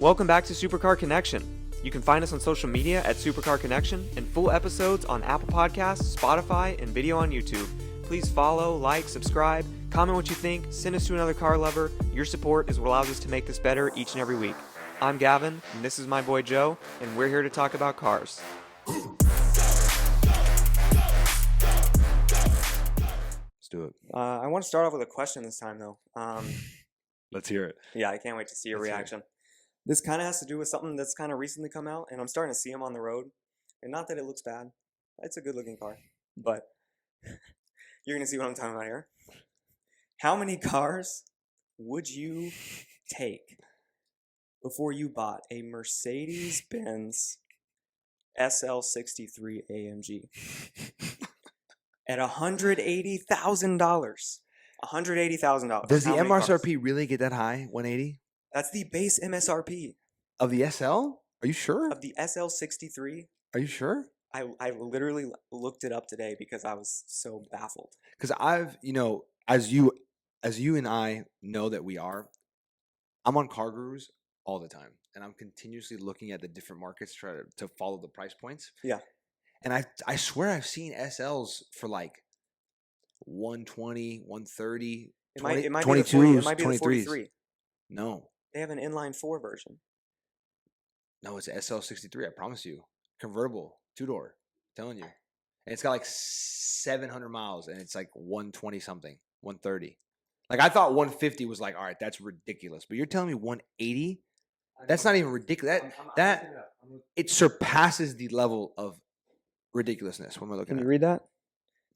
Welcome back to Supercar Connection. You can find us on social media at Supercar Connection and full episodes on Apple Podcasts, Spotify, and video on YouTube. Please follow, like, subscribe, comment what you think, send us to another car lover. Your support is what allows us to make this better each and every week. I'm Gavin, and this is my boy Joe, and we're here to talk about cars. Let's do it. I want to start off with a question this time, though. Let's hear it. Yeah, I can't wait to see your Let's hear it. reaction. This kind of has to do with something that's kind of recently come out, and I'm starting to see them on the road. And not that it looks bad. It's a good-looking car. But you're going to see what I'm talking about here. How many cars would you take before you bought a Mercedes-Benz SL63 AMG at $180,000? $180,000. Does the How many cars? MSRP really get that high? 180 That's the base MSRP of the SL? Are you sure? of the SL63. Are you sure? I literally looked it up today because I was so baffled. Because I've, as you and I know that we are, I'm on Car Gurus all the time, and I'm continuously looking at the different markets to follow the price points. Yeah. And I swear I've seen SLs for like 120, 130, it might be 22s, it might be the 23s. 43. No. They have an inline 4 version. No, it's SL63, I promise you. Convertible, 2-door. I'm telling you. And it's got like 700 miles and it's like 120 something, 130. Like I thought 150 was like, all right, that's ridiculous. But you're telling me 180? That's not even ridiculous. It surpasses the level of ridiculousness. What am I looking Can at? you read that?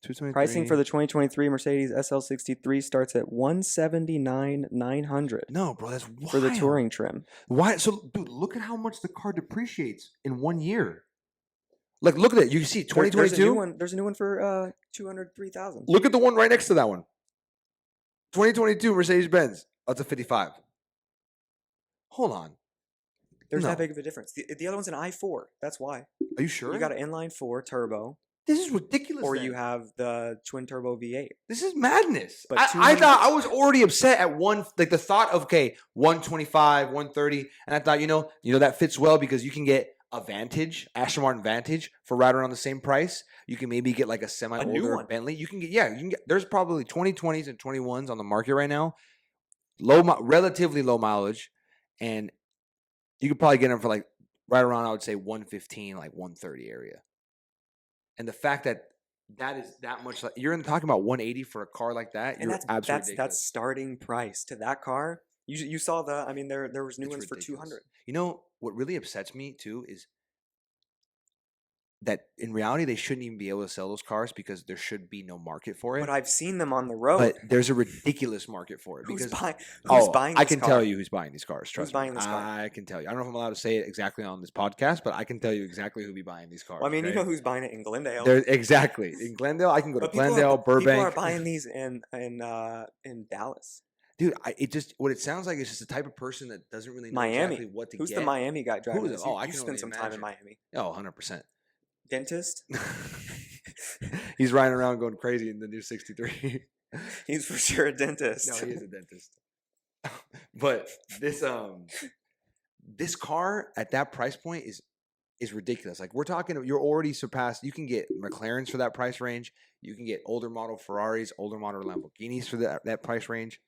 223. Pricing for the 2023 Mercedes SL63 starts at $179,900 No, bro, that's wild. for the touring trim. Why? So, dude, look at how much the car depreciates in 1 year. Like, look at it. You see, 2022. There's a new one for $203,000. Look at the one right next to that one. 2022 Mercedes-Benz. That's a 55. Hold on. There's No. that big of a difference. The other one's an i4. That's why. Are you sure? You got an inline 4 turbo, This is ridiculous. or then. you have the twin turbo V8. This is madness. But I thought I was already upset at the thought of 125, 130, and I thought that fits well because you can get a Vantage, Aston Martin Vantage for right around the same price. You can maybe get like a new older one. Bentley. You can get. There's probably 2020s and 21s on the market right now, relatively low mileage, and you could probably get them for like right around, I would say 115, like 130 area. And the fact that is that much, like you're talking about 180 for a car like that, And that's starting price to that car. You saw there was new ones for 200. You know what really upsets me too is that in reality they shouldn't even be able to sell those cars because there should be no market for it. But I've seen them on the road. But there's a ridiculous market for it Who's because buying I this can car? tell you who's buying these cars. Trust Who's buying me. this car? I can tell you. I don't know if I'm allowed to say it exactly on this podcast, but I can tell you exactly who'll be buying these cars. Well, I mean, okay? you know who's buying it in Glendale. Exactly in Glendale. I can go to But people Glendale, Burbank. People are buying these in Dallas. Dude, what it sounds like is just the type of person that doesn't really know Miami. exactly what to Who's get. the Miami guy driving Who is this? it? Oh, I you can spent only some time in imagine. Miami. Oh, 100%. Dentist? He's riding around going crazy in the new 63. He's for sure a dentist. No, he is a dentist. But this car at that price point is ridiculous. Like we're talking, you're already surpassed. You can get McLarens for that price range. You can get older model Ferraris, older model Lamborghinis for that price range.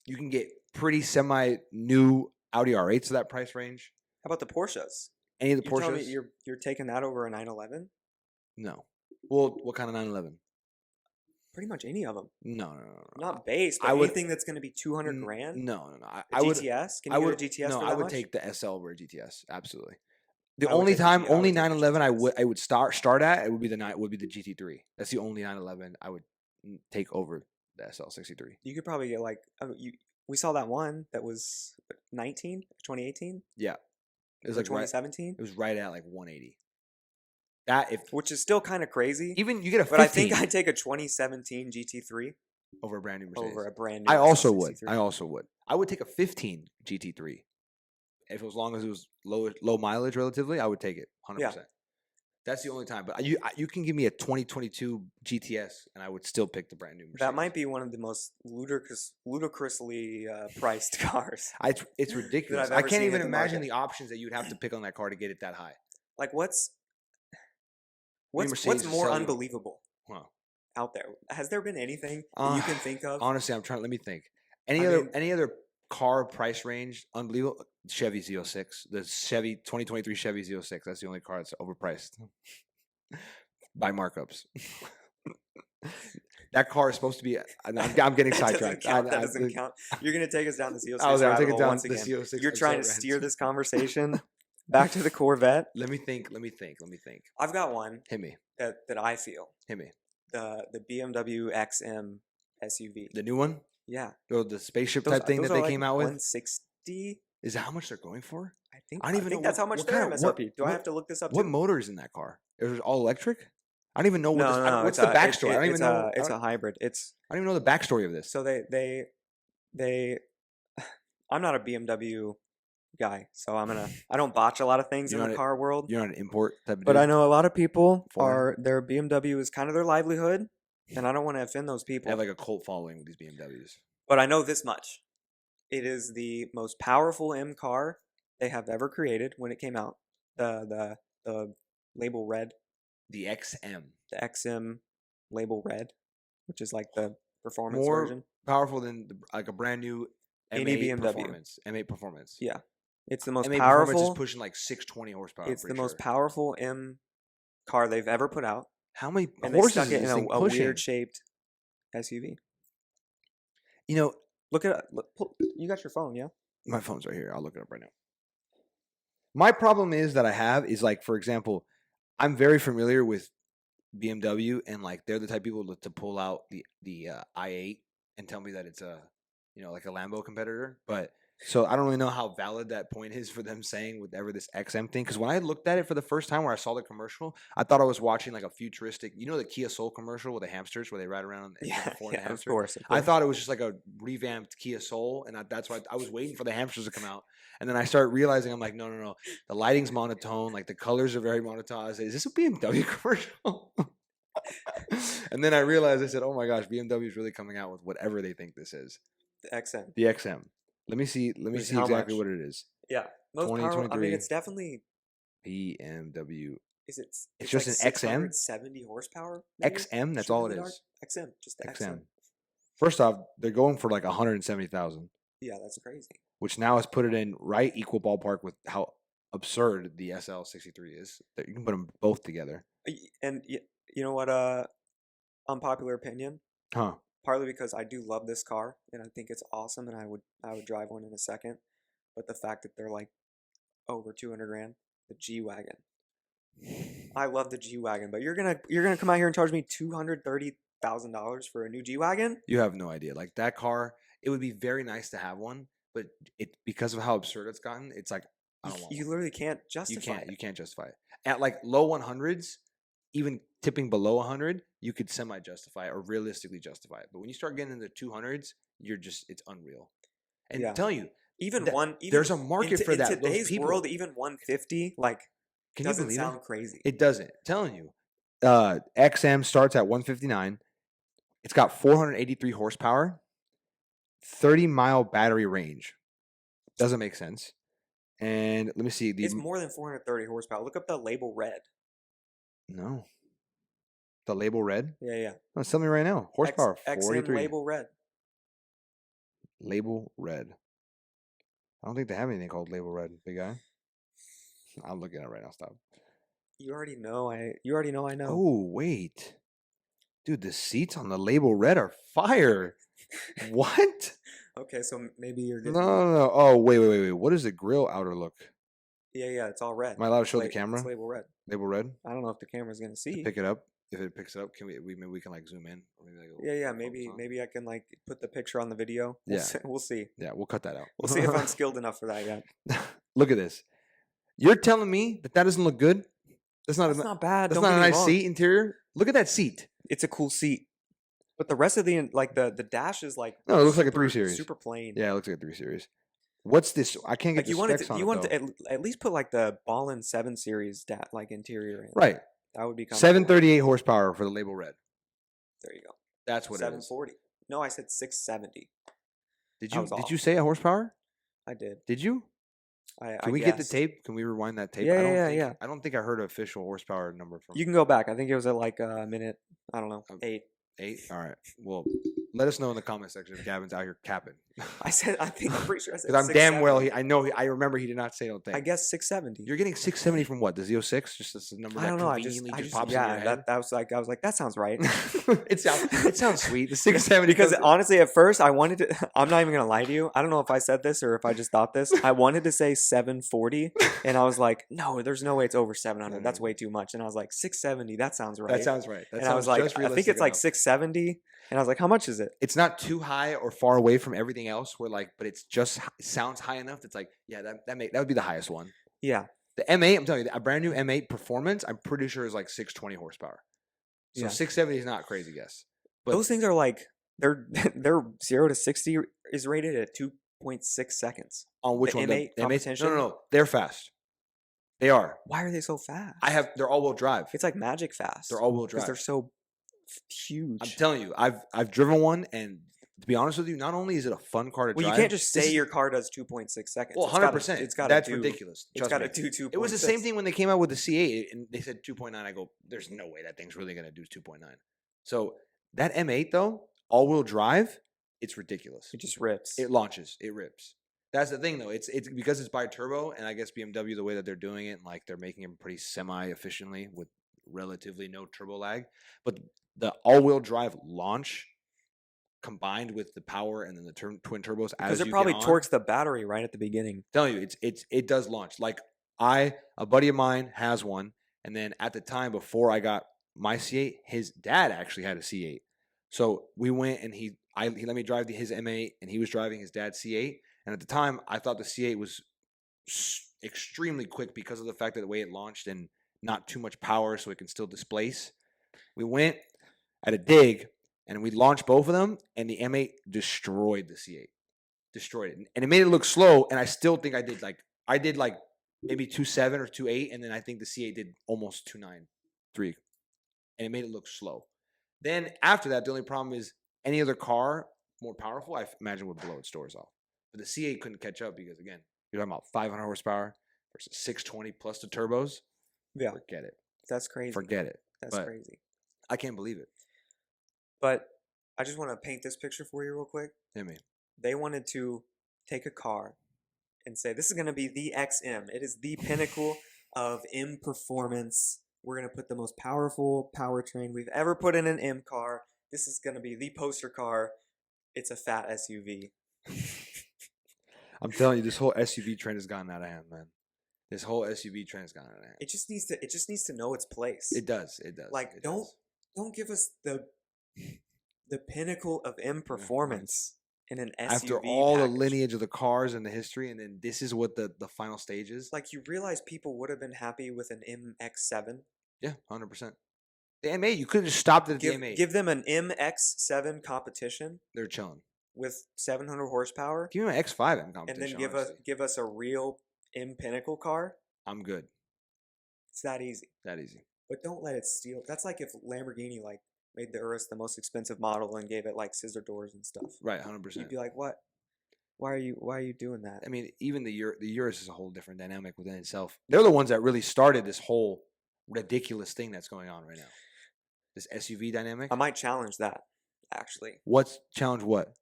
You can get pretty semi-new Audi R8s for that price range. How about the Porsches? Any of the You're telling Porsches? me you're taking that over a 911? No. Well, what kind of 911? Pretty much any of them. No. Not base, but anything that's going to be 200 grand. No. A GTS? Can you get a GTS no, for that I would much? take the SL over a GTS. Absolutely. The I would only take the time, G- I would only take the 911 GTS. I would start at, it would be the GT3. That's the only 911 I would take over the SL63. You could probably get like we saw that one that was 2018? Yeah. It was Or like 2017? It was right at like 180. Which is still kind of crazy. Even you get a 15 But I think I'd take a 2017 GT3 over a brand new Mercedes. over a brand new I also would. SL63. I would take a 15 GT3. If as long as it was low mileage relatively, I would take it 100%. Yeah. That's the only time. But you can give me a 2022 GTS, and I would still pick the brand new Mercedes. That might be one of the most ludicrously priced cars. It's ridiculous. I've I ever can't seen even hit the imagine market. the options that you'd have to pick on that car to get it that high. Like what's Mercedes more sell you- unbelievable Huh. out there? Has there been anything that you can think of? Honestly, let me think. I Any other car price range unbelievable? Chevy Z06, the Chevy 2023 Chevy Z06. That's the only car that's overpriced by markups. That car is supposed to be. I'm getting sidetracked. That doesn't count. You're gonna take us down the CO6 I'm rabbit taking hole down once the again. CO6 You're trying to episode steer rant. this conversation back to the Corvette. Let me think. I've got one Hit me. that I feel Hit me. the BMW XM SUV. The new one? Yeah, The spaceship type thing that they came out with? 160. Is that how much they're going for? I think. I don't even know that's how much what their kind of- MSRP. Do I what- have to look this up? What too? motor is in that car? Is it all electric? I don't even know what No, this, no, what's it's the a- backstory. I don't even it's know. It's a hybrid. I don't even know the backstory of this. So they. I'm not a BMW guy, so I don't botch a lot of things You're in not the a- car world. You're not an import type of But dude? I know a lot of people Foreign. their BMW is kind of their livelihood, and I don't want to offend those They people. have like a cult following with these BMWs. But I know this much: it is the most powerful M car they have ever created when it came out. The label red, The XM. the XM label red, which is like the performance More version. powerful than like a brand new Any M8 BMW. performance. M8 performance. Yeah, it's the most M8 performance powerful. is pushing like 620 horsepower. It's I'm the pretty most sure. powerful M car they've ever put out, How many and they horses stuck is it in this thing a pushing? weird shaped SUV. You know, Look at you got your phone, yeah? my phone's right here. I'll look it up right now. My problem is that I have is like, for example, I'm very familiar with BMW, and like they're the type of people to pull out the i8 and tell me that it's like a Lambo competitor. But so I don't really know how valid that point is for them saying whatever this XM thing. Because when I looked at it for the first time, where I saw the commercial, I thought I was watching like a futuristic, the Kia Soul commercial with the hamsters where they ride around before the Of hamster. course. I thought it was just like a revamped Kia Soul, and that's why I was waiting for the hamsters to come out. And then I started realizing, I'm like, no. The lighting's monotone. Like the colors are very monotone. I said, is this a BMW commercial? And then I realized, I said, oh my gosh, BMW is really coming out with whatever they think this is. the XM. The XM. Let me see Which is see how exactly much? what it is. Yeah. Most powerful. I 2023. mean, it's definitely. BMW. Is it? It's just an XM? 70 horsepower. maybe? XM, that's Shoot all in it the dark? is. XM, just the XM. XM. First off, they're going for like 170,000, Yeah, that's crazy. which now has put it in right equal ballpark with how absurd the SL63 is. That you can put them both together. And you know what? Unpopular opinion. Huh. Partly because I do love this car and I think it's awesome, and I would drive one in a second. But the fact that they're like over 200 grand, the G wagon. I love the G wagon, but you're gonna come out here and charge me $230,000 for a new G wagon? You have no idea. Like that car, it would be very nice to have one, but because of how absurd it's gotten, it's like I don't want You one. literally can't justify it. You can't justify it. At like low 100s, even tipping below 100, you could semi justify it or realistically justify it. But when you start getting into 200s, it's unreal. And Yeah. I'm telling you, Even Th- there's a market for that. In Those today's people. world, even 150 like Can you doesn't believe sound it? crazy. It doesn't. Telling you, XM starts at 159. It's got 483 horsepower, 30-mile battery range. Doesn't make sense. And let me see. It's more than 430 horsepower. Look up the label red. No. The label red? Yeah. No, tell me right now. Horsepower, XM 43. label red. Label red. I don't think they have anything called label red, big guy. I'm looking at it right now. Stop. You already know I know. Oh, wait. Dude, the seats on the label red are fire. What? Okay, so maybe you're No, getting no. Oh, wait. What is the grill outer look? Yeah, it's all red. Am I allowed to show the It's camera? label red. Label red? I don't know if the camera's gonna see. Pick it up. If it picks it up, can maybe we can like zoom in? Or maybe, like, Yeah, focus maybe on? I can like put the picture on the video. Yeah. We'll see. Yeah, we'll cut that out. We'll see if I'm skilled enough for that yet. Look at this. You're telling me that doesn't look good? That's not That's not bad. That's don't not a get me nice wrong. seat interior. Look at that seat. It's a cool seat, but the rest of the the dash is like No, it looks like a super- 3 Series. super plain. Yeah, it looks like a 3 Series. What's this? I can't get Like the you wanted specs to, on you it, want though. to at least put like the Ballin 7 Series like interior in. Right. That would be kind of 738 horsepower for the label red. There you go. That's what it is. 740. No, I said 670. Did I was you off. say a horsepower? I did. Did you? I Can we get the guessed. tape? Can we rewind that tape? Yeah. I don't think I heard an official horsepower number from You can go back. I think it was at like a minute. I don't know, 8. 8. All right. Well, let us know in the comment section if Gavin's out here capping. I think I'm pretty sure I said. Because I'm damn well. 670. I remember he did not say no thing. I guess 670. You're getting 670 from what? The Z06? Just this number that I don't know. conveniently just pops in your yeah. head. That was like I was like that sounds right. It sounds sweet. The 670 Because comes- honestly, at first I wanted to. I'm not even gonna lie to you. I don't know if I said this or if I just thought this. I wanted to say 740, and I was like, no, there's no way it's over 700. That's way too much. And I was like 670. That sounds right. that sounds right. That and I was sounds like, just I think realistic it's like enough. 670. And I was like, how much is it? It's not too high or far away from everything else. Where like, but it's just it sounds high enough. That's like, yeah, that would be the highest one. Yeah. The M8, I'm telling you, a brand new M8 Performance, I'm pretty sure is like 620 horsepower. So Yeah. 670 is not crazy, guess. But Those things are like they're 0 to 60 is rated at 2.6 seconds. on which the one? M8 The M8? competition? No. They're fast. They are. Why are they so fast? They're all-wheel drive. It's like magic fast. They're all-wheel because drive. they're so huge. I'm telling you, I've driven one, and to be honest with you, not only is it a fun car to well, drive. you can't just this say is- your car does 2.6 seconds. Well, It's gotta- 100%. It's got That's do, ridiculous. It's Trust got me. to do 2.6. It was the same thing when they came out with the C8, and they said 2.9. I go, there's no way that thing's really going to do 2.9. So that M8, though, all-wheel drive, it's ridiculous. It just rips. It launches. It rips. That's the thing, though. It's because it's bi-turbo, and I guess BMW, the way that they're doing it, like they're making it pretty semi-efficiently with relatively no turbo lag. But the all-wheel drive launch combined with the power and then the twin turbos because as it you probably get on, torques the battery right at the beginning. telling you, it does launch. Like a buddy of mine has one, and then at the time before I got my C8, his dad actually had a C8. So we went and he let me drive his M8, and he was driving his dad's C8. And at the time, I thought the C8 was extremely quick because of the fact that the way it launched and not too much power, so it can still displace. We went at a dig, and we launched both of them, and the M8 destroyed the C8. Destroyed it. And it made it look slow, and I still think I did like maybe 2.7 or 2.8, and then I think the C8 did almost 2.93. And it made it look slow. Then after that, the only problem is any other car more powerful, I imagine, would blow its doors off. But the C8 couldn't catch up because, again, you're talking about 500 horsepower versus 620 plus the turbos. Yeah. Forget it. That's crazy. Forget it. That's But crazy. I can't believe it. But I just want to paint this picture for you real quick. Hit me. They wanted to take a car and say, this is going to be the XM. It is the pinnacle of M performance. We're going to put the most powerful powertrain we've ever put in an M car. This is going to be the poster car. It's a fat SUV. I'm telling you, this whole SUV trend has gotten out of hand, man. This whole SUV trend has gotten out of hand. It just needs to know its place. It does. It does. Like, it don't does. give us the pinnacle of M performance in an SUV After all the package. lineage of the cars and the history, and then this is what the final stage is. Like, you realize people would have been happy with an MX-7. Yeah, 100%. The M8, you could have just stopped at the M8. Give them an MX-7 competition They're chilling. with 700 horsepower, Give me an X5 M and competition. then give us a real M pinnacle car. I'm good. It's that easy. That easy. But don't let it steal. That's like if Lamborghini like made the Urus the most expensive model and gave it like scissor doors and stuff. Right, 100%. You'd be like, what? Why are you doing that? I mean, even the Urus is a whole different dynamic within itself. They're the ones that really started this whole ridiculous thing that's going on right now. This SUV dynamic. I might challenge that, actually. What's challenge what?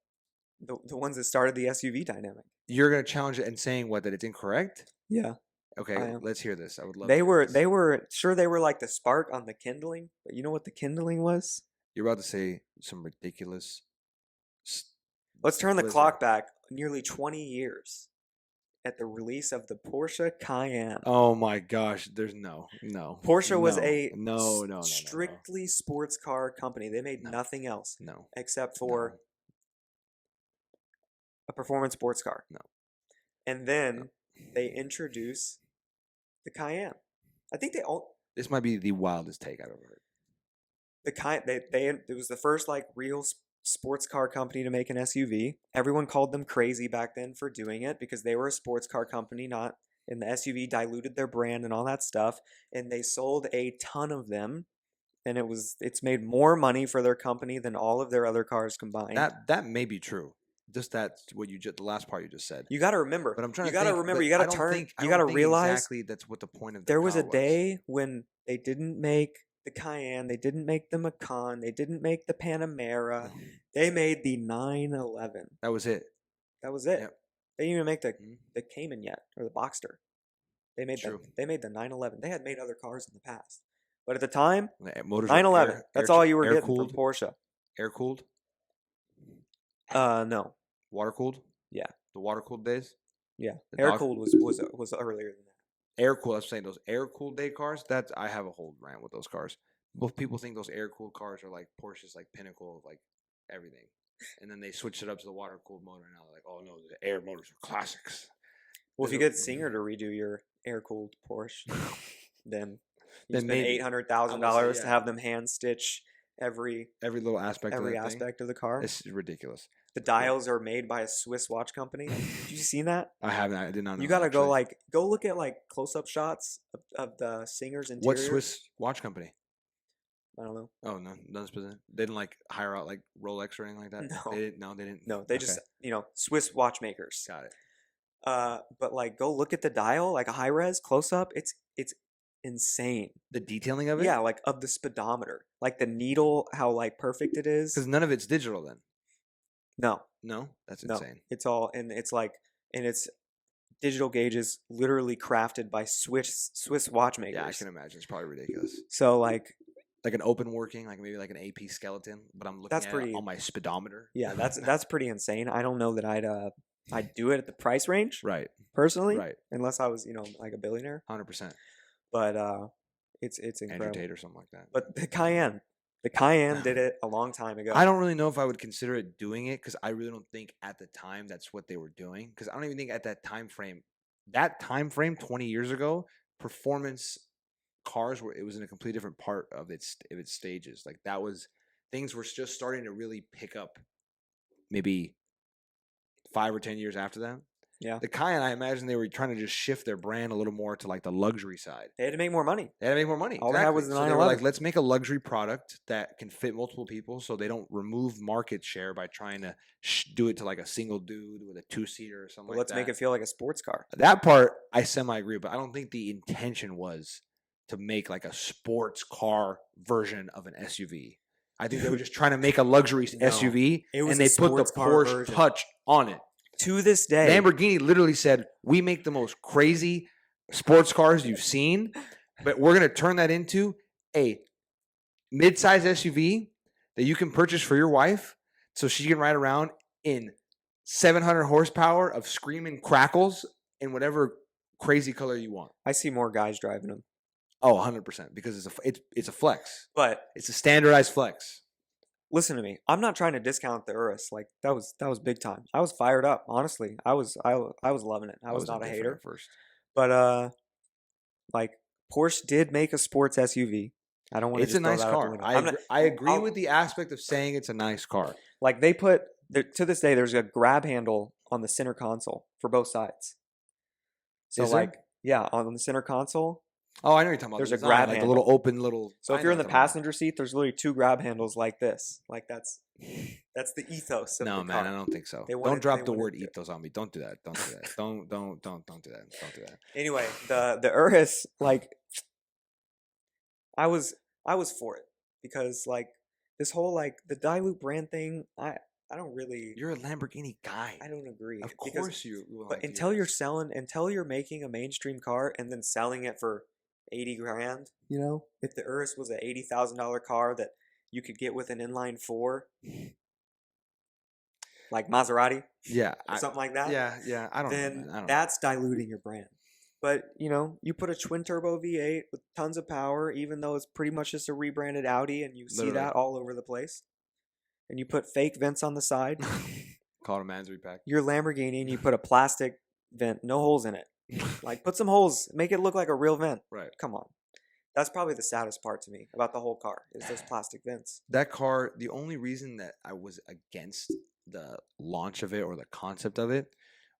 The ones that started the SUV dynamic. You're gonna challenge it and saying what, that it's incorrect? Yeah. Okay, I am. let's hear this. I would love. They to hear were this. they were sure they were like the spark on the kindling, but you know what the kindling was? You're about to say some ridiculous. Let's turn the Blizzard. clock back nearly 20 years at the release of the Porsche Cayenne. Oh my gosh! There's no. Porsche was no, a no, strictly sports car company. They made No. nothing else no. except for a performance sports car. No. And then they introduce the Cayenne. I think they all This might be the wildest take I've ever heard. the Cayenne. It was the first like real sports car company to make an SUV. Everyone called them crazy back then for doing it because they were a sports car company, not and the SUV diluted their brand and all that stuff, and they sold a ton of them, and it's made more money for their company than all of their other cars combined. That may be true. Just that's what the last part you just said. You got to remember. But I'm trying you to got to think, remember. but You got I to don't turn. think- I You got to don't think realize exactly that's what the point of the there was a car day when they didn't make the Cayenne, they didn't make the Macan, they didn't make the Panamera. They made the 911. That was it. That was it. Yep. They didn't even make Mhm. the Cayman yet or the Boxster. They made True. they made the 911. They had made other cars in the past, but at the time, Motors were 911. That's all you were air getting cooled, from Porsche. air cooled, No. water cooled. Yeah. The water cooled days. Yeah. The Air dog- cooled was earlier than that. Air cooled. I was saying those air cooled day cars. That's I have a whole rant with those cars. Both people think those air cooled cars are like Porsche's like pinnacle of like everything, and then they switched it up to the water cooled motor. And now they're like, oh no, the air motors are classics. Well, if you There's get a- Singer to redo your air cooled Porsche, then you Then spend maybe. $800,000 to yeah. have them hand stitch every Every little aspect. every of that aspect of the car. Thing, it's ridiculous. The dials are made by a Swiss watch company. Did you seen that? I haven't. I did not know. You gotta go actually. go look at like close up shots of the Singer's interior. What Swiss watch company? I don't know. Oh no, none specific. They didn't like hire out like Rolex or anything like that. No. They didn't. No, they didn't. No, they Okay. just Swiss watchmakers. Got it. But like go look at the dial, like a high res close up. It's insane. The detailing of it. Yeah, like of the speedometer, like the needle, how like perfect it is. Because none of it's digital then. No, No, that's no, insane. it's all and it's digital gauges literally crafted by Swiss watchmakers. Yeah, I can imagine. It's probably ridiculous. So like Like an open working, like maybe like an AP skeleton, but I'm looking That's at pretty- it on my speedometer. yeah, that's pretty insane. I don't know that I'd do it at the price range right, personally, right, unless I was like a billionaire. 100%. But it's Andrew incredible. Tate or something like that. But the Cayenne did it a long time ago. I don't really know if I would consider it doing it because I really don't think at the time that's what they were doing. Because I don't even think at that time frame 20 years ago, performance cars were it was in a completely different part of its stages. Like that was things were just starting to really pick up. Maybe 5 or 10 years after that. Yeah. The Cayenne, I imagine they were trying to just shift their brand a little more to like the luxury side. They had to make more money. They had to make more money. All they had was the So they were like, 911. let's make a luxury product that can fit multiple people so they don't remove market share by trying to do it to like a single dude with a 2-seater or something But like let's that. make it feel like a sports car. That part, I semi-agree, but I don't think the intention was to make like a sports car version of an SUV. I think they were just trying to make a luxury No, SUV it was and a they put the sports car Porsche version. touch on it. To this day, Lamborghini literally said, we make the most crazy sports cars you've seen, but we're going to turn that into a mid-size SUV that you can purchase for your wife so she can ride around in 700 horsepower of screaming crackles in whatever crazy color you want. I see more guys driving them. Oh, 100%, because it's a flex. But It's a standardized flex. listen to me. I'm not trying to discount the Urus. Like that was big time. I was fired up. Honestly, I was loving it. I was not a indifferent hater. at first. But like Porsche did make a sports SUV. I don't want to. It's a nice car. I agree with the aspect of saying it's a nice car. Like they put to this day, there's a grab handle on the center console for both sides. So Is there? like yeah, on the center console. Oh, I know what you're talking about. There's the a design, grab like handle. a little open little. So I if know you're in what the you're talking about. passenger seat, there's literally 2 grab handles like this. Like that's the ethos of No, the man, car. I don't think so. They Don't wanted- drop they the wanted word to- ethos on me. Don't do that. Don't do that. Don't do that. Don't do that. Anyway, the Urus, like I was for it because like this whole like the dilute brand thing, I don't really You're a Lamborghini guy. I don't agree. Of because- course you. will But like until you're making a mainstream car and then selling it for 80 grand, if the Urus was an $80,000 car that you could get with an inline 4, like Maserati Yeah. or something like that, Yeah. I don't know. then Man. I don't know. that's diluting your brand. But you put a twin turbo V8 with tons of power, even though it's pretty much just a rebranded Audi, and you see Literally. that all over the place. And you put fake vents on the side. Call it a Man's repack. Your Lamborghini, and you put a plastic vent, no holes in it. Like put some holes, make it look like a real vent. Right. Come on. That's probably the saddest part to me about the whole car is those plastic vents. That car, the only reason that I was against the launch of it or the concept of it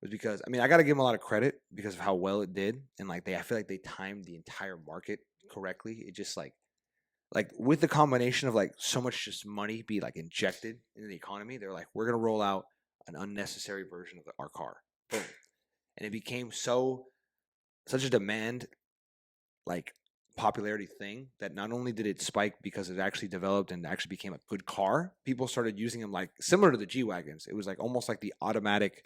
was because I mean I got to give them a lot of credit because of how well it did, and like I feel like they timed the entire market correctly. It just like with the combination of like so much just money be like injected into the economy, they're like, we're gonna roll out an unnecessary version of our car. Boom. And it became such a demand, like popularity thing that not only did it spike because it actually developed and actually became a good car, people started using them like similar to the G Wagons. It was like almost like the automatic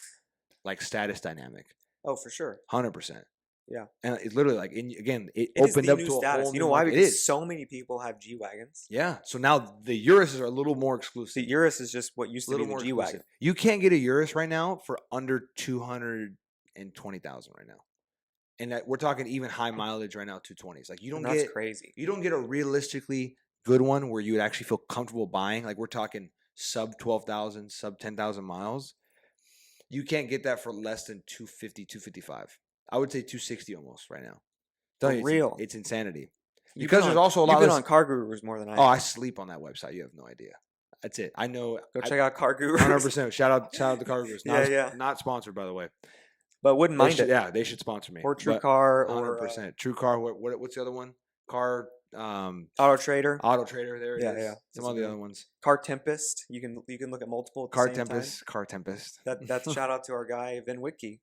like status dynamic. Oh, for sure. 100%. Yeah. And it's literally like, again, it It is opened the up new to a status. whole You new know why? market. It Because is. so many people have G Wagons. Yeah. So now the Urus are a little more exclusive. The Urus is just what used A to be little the more G Wagon. exclusive. You can't get a Urus right now for under 220,000 right now. And that we're talking even high mileage right now, 220s. Like you don't That's get crazy. you don't get a realistically good one where you would actually feel comfortable buying. Like we're talking sub 12,000, sub 10,000 miles. You can't get that for less than 250, 255. I would say 260 almost right now. For Tell you, real? it's insanity. You've Because been there's on- also a lot You've of been this- on Car Gurus more than I Oh, have. I sleep on that website. You have no idea. That's it. I know. Go check out Car Gurus. 100%. Shout out to Car Gurus. Yeah. Not sponsored, by the way. But wouldn't mind it. Yeah, they should sponsor me. Or But TrueCar or 100%. True Car. What's the other one? Car. Auto Trader. Auto Trader. There it is. Yeah. Some of the other ones. Car Tempest. You can look at multiple at the Car same Tempest. Car Tempest. time. That's shout out to our guy Vin Whitkey.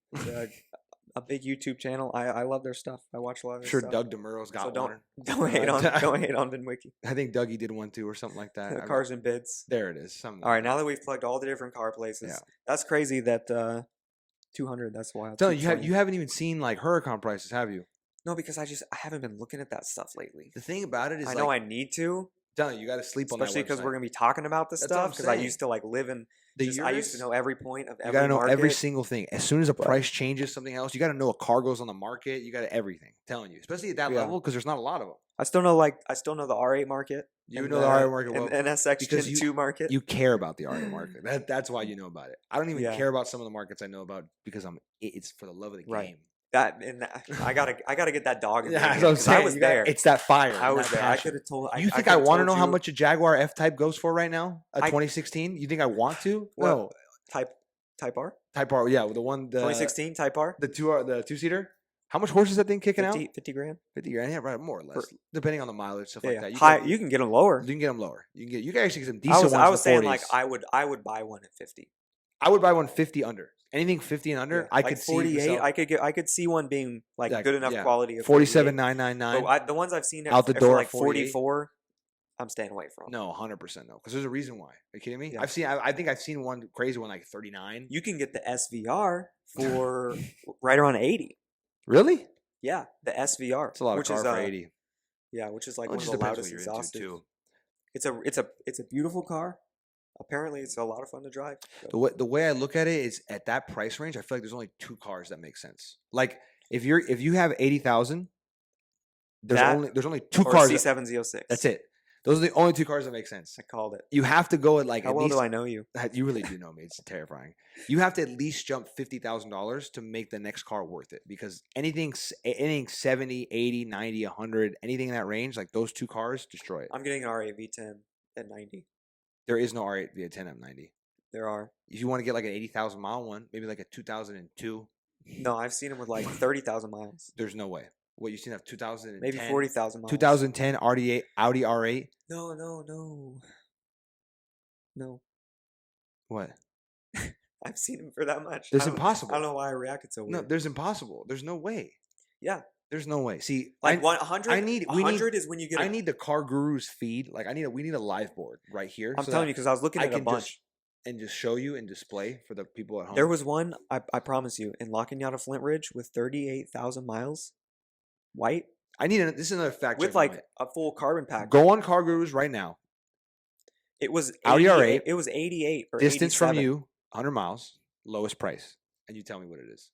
A big YouTube channel. I love their stuff. I watch a lot of I'm their sure stuff. Doug DeMuro's got So one. don't hate on Vin Whitkey. I think Dougie did one too or something like that. Cars and Bids. There it is. Something All right, like now that we've plugged all the different car places, Yeah. that's crazy that 200. That's wild. that. Tell you, 220. you haven't even seen like Huracan prices, have you? No, because I haven't been looking at that stuff lately. The thing about it is, I know I need to, telling you got to sleep on that especially because website. we're gonna be talking about this That's what I'm stuff. Because I saying. used to like live in. The I used to Urus, know every point of You every got to know every market. single thing. As soon as a price changes, something else, you got to know a car goes on the market. You got to everything. Telling you, especially at that Yeah. level, because there's not a lot of them. I still know the R8 market. You and know the R8 market well and NSX because Gen 2 market. You care about the R8 market. That's why you know about it. I don't even Yeah. care about some of the markets I know about because it's for the love of the Right. game. I gotta get that dog. In Yeah, there that's again, what I'm 'cause saying. I was there. It's that fire. I and was that there. I passion. could have told. You think I could've want to told know how you much a Jaguar F-Type goes for right now? A I- 2016? You think I want to? What? No. Type R? Type R. Yeah, the one. The 2016 Type R? The two-seater. How much horse is that thing kicking 50 grand? 50 grand. Yeah, right. More or less, depending on the mileage, stuff like that. You can get them lower. You can get them lower. You can actually get some decent ones. I was in the saying 40s. like I would buy one at 50. I would buy one 50 under. Anything 50 and under, Yeah, I like could 48. see. I could see one being like Yeah, good enough yeah. quality. Of 47,999. But the ones I've seen Out the for door, like 48. 44, I'm staying away from. No, 100% no. Because there's a reason why. Are you kidding me? Yeah. I think I've seen one crazy one like 39. You can get the SVR for right around 80. Really? Yeah, the SVR. It's a lot of which car is, for 80. Yeah, which is like Well, it one of just the depends loudest what you're into, exhausted. too. It's a beautiful car. Apparently, it's a lot of fun to drive. The way I look at it is at that price range, I feel like there's only two cars that make sense. Like if you have 80,000, there's only two or cars. C7Z06. That's it. Those are the only two cars that make sense. I called it. You have to go at like How at well least, do I know you? You really do know me. It's terrifying. You have to at least jump $50,000 to make the next car worth it because anything 70, 80, 90, 100, anything in that range, like those two cars destroy it. I'm getting an R8 V10 at 90. There is no R8 V10 at 90. There are. If you want to get like an 80,000 mile one, maybe like a 2002, No, I've seen them with like 30,000 miles. there's no way. What you seen of 2010? Maybe 40,000 miles. 2010 Audi R8. No. What? I've seen them for that much. There's I don't- impossible. I don't know why I reacted so weird. No, there's impossible. There's no way. Yeah. There's no way. See, Like I 100. I need- we need- 100 is when you get. I need the Car Guru's feed. Like we need a live board right here. I'm so telling that you because I was looking I at a can bunch. just show you and display for the people at home. There was one. I promise you in La Cañada Flint Ridge with 38,000 miles, white this is another fact with check like moment. a full carbon pack. Go on Car Gurus right now. It was Audi 88 R8, It was 88 or Distance from 87. you, 100 miles, lowest price, and you tell me what it is.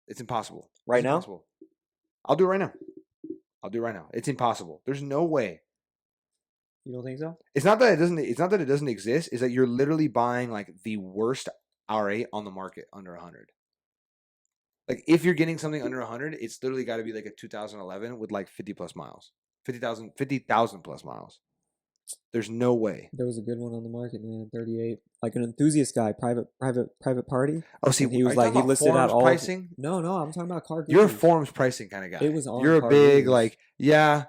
It's impossible. Right It's now? impossible. I'll do it right now. It's impossible. There's no way. You don't think so? It's not that it doesn't exist. It's that you're literally buying like the worst R8 on the market under 100. Like if you're getting something under 100, it's literally got to be like a 2011 with like 50 plus miles, 50,000 plus miles. There's no way. There was a good one on the market, man. 38, like an enthusiast guy, private party. Oh, see, And he was are you like, talking he about listed out forums all. pricing? No, I'm talking about car You're a gurus. forums pricing kind of guy. It was on You're a car big gurus. like, yeah.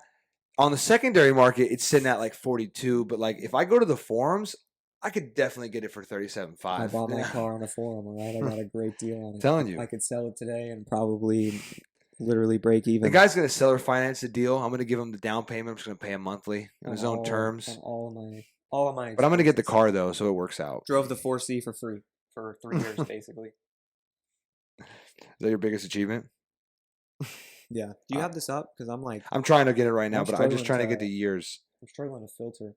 On the secondary market, it's sitting at like 42. But like, if I go to the forums, I could definitely get it for 37.5. I bought my car on a forum, all right? I got a great deal on it. Telling you. I could sell it today and probably literally break even. The guy's gonna seller finance the deal. I'm gonna give him the down payment. I'm just gonna pay him monthly on his own terms. On all of my. But I'm gonna get the expenses. car though, so it works out. Drove the 4C for free for 3 years, basically. Is that your biggest achievement? Yeah. Do you have this up? Because I'm like, I'm trying to get it right now, I'm but I'm just struggling trying to to- get the years. I'm struggling to filter.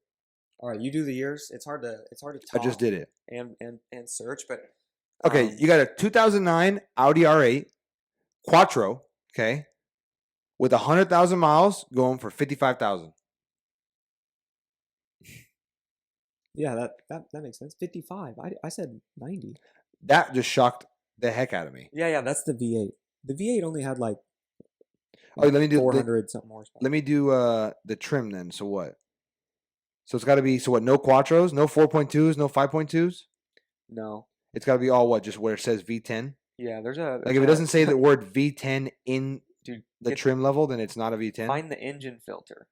All right, you do the years. It's hard to I talk just did it. and search, but Okay, you got a 2009 Audi R8 Quattro, okay, with 100,000 miles going for 55,000. yeah, that makes sense. 55. I said 90. That just shocked the heck out of me. Yeah, that's the V8. The V8 only had like Oh, let me do 400 something more. Let me do the trim then. So what? So it's got to be no Quattros, no 4.2s, no 5.2s. No. It's got to be all what? Just where it says V10. Yeah, there's Like if it doesn't say the word V10 in dude, the trim level, then it's not a V10. find the engine filter.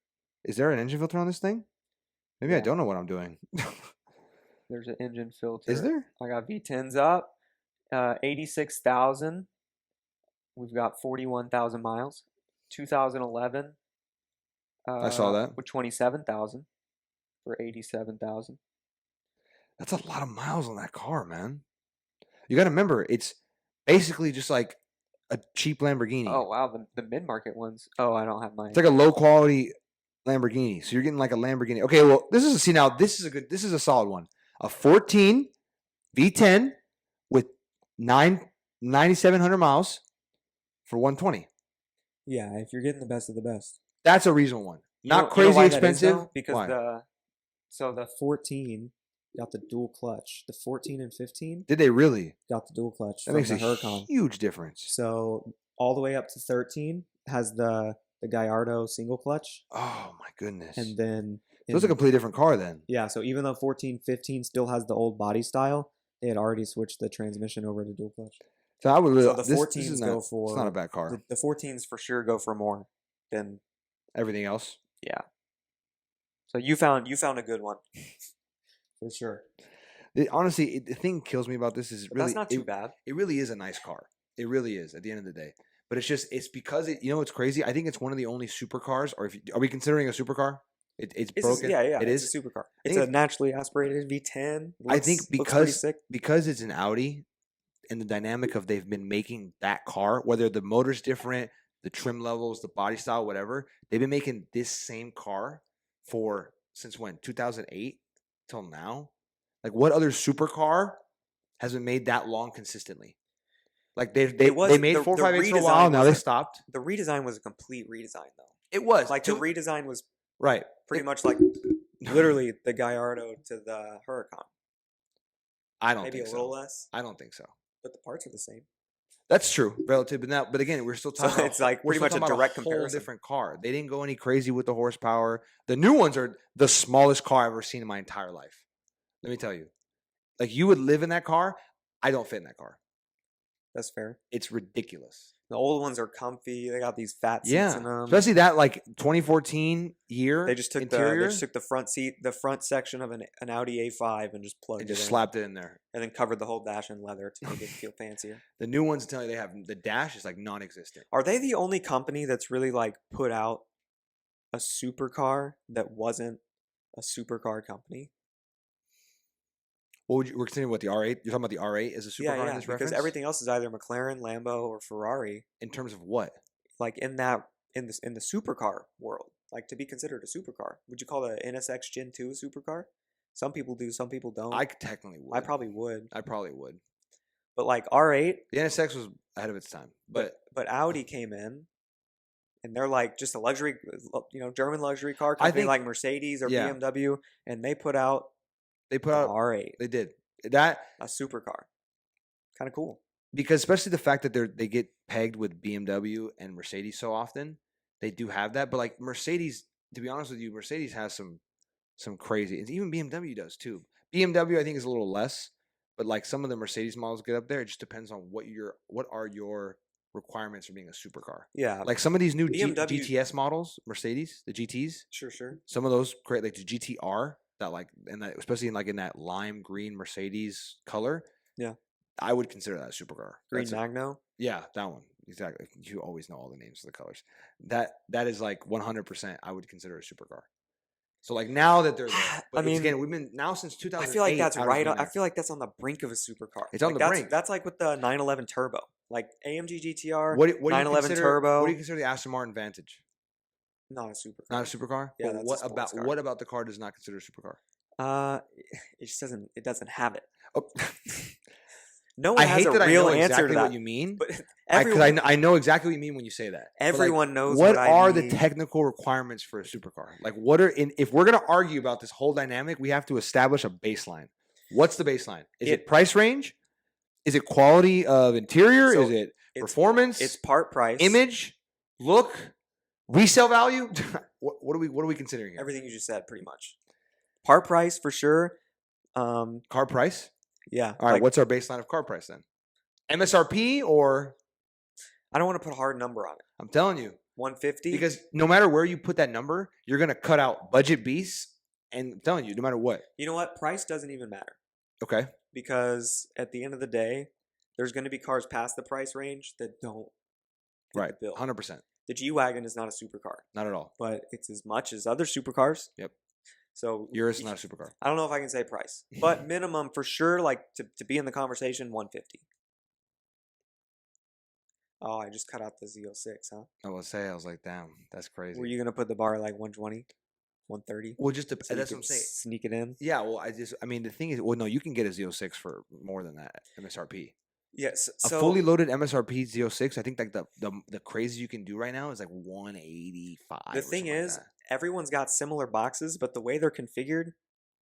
Is there an engine filter on this thing? Maybe I Yeah. don't know what I'm doing. There's an engine filter. Is there? I got V10s up. 86,000. We've got 41,000 miles. 2011. I saw that. With 27,000 for 87,000. That's a lot of miles on that car, man. You got to remember, it's basically just like a cheap Lamborghini. Oh wow, the mid market ones. Oh, I don't have mine. It's like a low quality Lamborghini. So you're getting like a Lamborghini. Okay, well, this is a solid one. A 14 V10 with 9,700 miles for 120. Yeah, if you're getting the best of the best. That's a reasonable one. Not You know crazy why that is, expensive. though? Because Why? the 14 got the dual clutch. The 14 and 15 Did they really? got the dual clutch That from makes the a Huracan. huge difference. So all the way up to 13 has the Gallardo single clutch, Oh my goodness. and then So it's a completely different car then. yeah. So even though 14, 15 still has the old body style, they had already switched the transmission over to dual clutch. So I would really. So the this 14s is go not, for It's not a bad car. the 14s for sure go for more than Everything else. yeah. So you found a good one for sure. Honestly, the thing kills me about this is But really that's not too bad. It really is a nice car. It really is at the end of the day. But it's because you know what's crazy? I think it's one of the only supercars. Or are we considering a supercar? It's broken. Yeah. It It's is a supercar. I It's think a naturally aspirated V10. I think looks pretty because sick. because it's an Audi, and the dynamic of they've been making that car, whether the motor's different, the trim levels, the body style, whatever, they've been making this same car since when? 2008 till now. Like what other supercar has been made that long consistently? Like they made 458s for a while. Now they stopped. The redesign was a complete redesign, though. It was Like the redesign was right. pretty much like literally the Gallardo to the Huracan. I don't Maybe think a so. little less, I don't think so. but the parts are the same. That's true, relative. But again, we're still So talking. it's like we're pretty still much a talking about direct whole comparison. different car. They didn't go any crazy with the horsepower. The new ones are the smallest car I've ever seen in my entire life. Let me tell you, like you would live in that car. I don't fit in that car. That's fair. It's ridiculous. The old ones are comfy. They got these fat seats Yeah, in them. especially that like 2014 year. They just took interior. the front seat, the front section of an Audi A5, and just plugged and it just in, slapped it in there. and then covered the whole dash in leather to make it feel fancier. The new ones, tell you they have the dash is like non-existent. Are they the only company that's really like put out a supercar that wasn't a supercar company? What would you? We're considering what the R8. You're talking about the R8 as a supercar in this because reference. everything else is either McLaren, Lambo, or Ferrari. in terms of what? Like in the supercar world, like to be considered a supercar, would you call the NSX Gen 2 a supercar? Some people do, some people don't. I technically would. I probably would, I probably would. but like R8, The NSX was ahead of its time, but but Audi came in, and they're like just a luxury, German luxury car I company think- like Mercedes or yeah. BMW, and they put out they put the out. R8, They did that a supercar. Kind of cool. because especially the fact that they get pegged with BMW and Mercedes so often. They do have that, but like Mercedes, to be honest with you, Mercedes has some some crazy. And even BMW does too. BMW I think is a little less, but like some of the Mercedes models get up there. It just depends on what are your requirements for being a supercar. Yeah. Like some of these new BMW GTS models, Mercedes, the GTs. Sure. Some of those create like the GTR that like, and that especially in that lime green Mercedes color. Yeah. I would consider that a supercar. Green Magno. Yeah, that one. Exactly. You always know all the names of the colors. That is like 100% I would consider a supercar. So like now that they're there, but again, we've been now since 2008. I feel like that's right. I feel like that's on the brink of a supercar. It's on the brink. That's like with the 911 Turbo, like AMG GTR, what do you 911 consider, Turbo. What do you consider the Aston Martin Vantage? Not a supercar. Not a supercar. Yeah. But what about the car does not consider a supercar? It just doesn't. It doesn't have it. Oh. No one has a real answer to that. What you mean, but I know exactly what you mean when you say that. Everyone knows what are the technical requirements for a supercar. Like, what are if we're gonna argue about this whole dynamic, we have to establish a baseline. What's the baseline? Is it price range? Is it quality of interior? Is it performance? It's part price, image, look, resale value. What are we considering here? Everything you just said, pretty much. Part price for sure. Car price. Yeah. All right. What's our baseline of car price then? MSRP or? I don't want to put a hard number on it. I'm telling you. 150. Because no matter where you put that number, you're going to cut out budget beasts. And I'm telling you, no matter what. You know what? Price doesn't even matter. Okay. Because at the end of the day, there's going to be cars past the price range that don't fit right. the bill. 100%. The G-Wagon is not a supercar. Not at all. But it's as much as other supercars. Yep. So yours is not a supercar. I don't know if I can say price, but minimum for sure, like to be in the conversation, 150. Oh, I just cut out the Z06, huh? I was like, damn, that's crazy. Were you gonna put the bar at like 120, 130? Well, just so that's what I'm saying. Sneak it in. Yeah. Well, I mean, the thing is, well, no, you can get a Z06 for more than that MSRP. Yes. A fully loaded MSRP Z06, I think like the crazy you can do right now is like 185. The thing is, everyone's got similar boxes, but the way they're configured,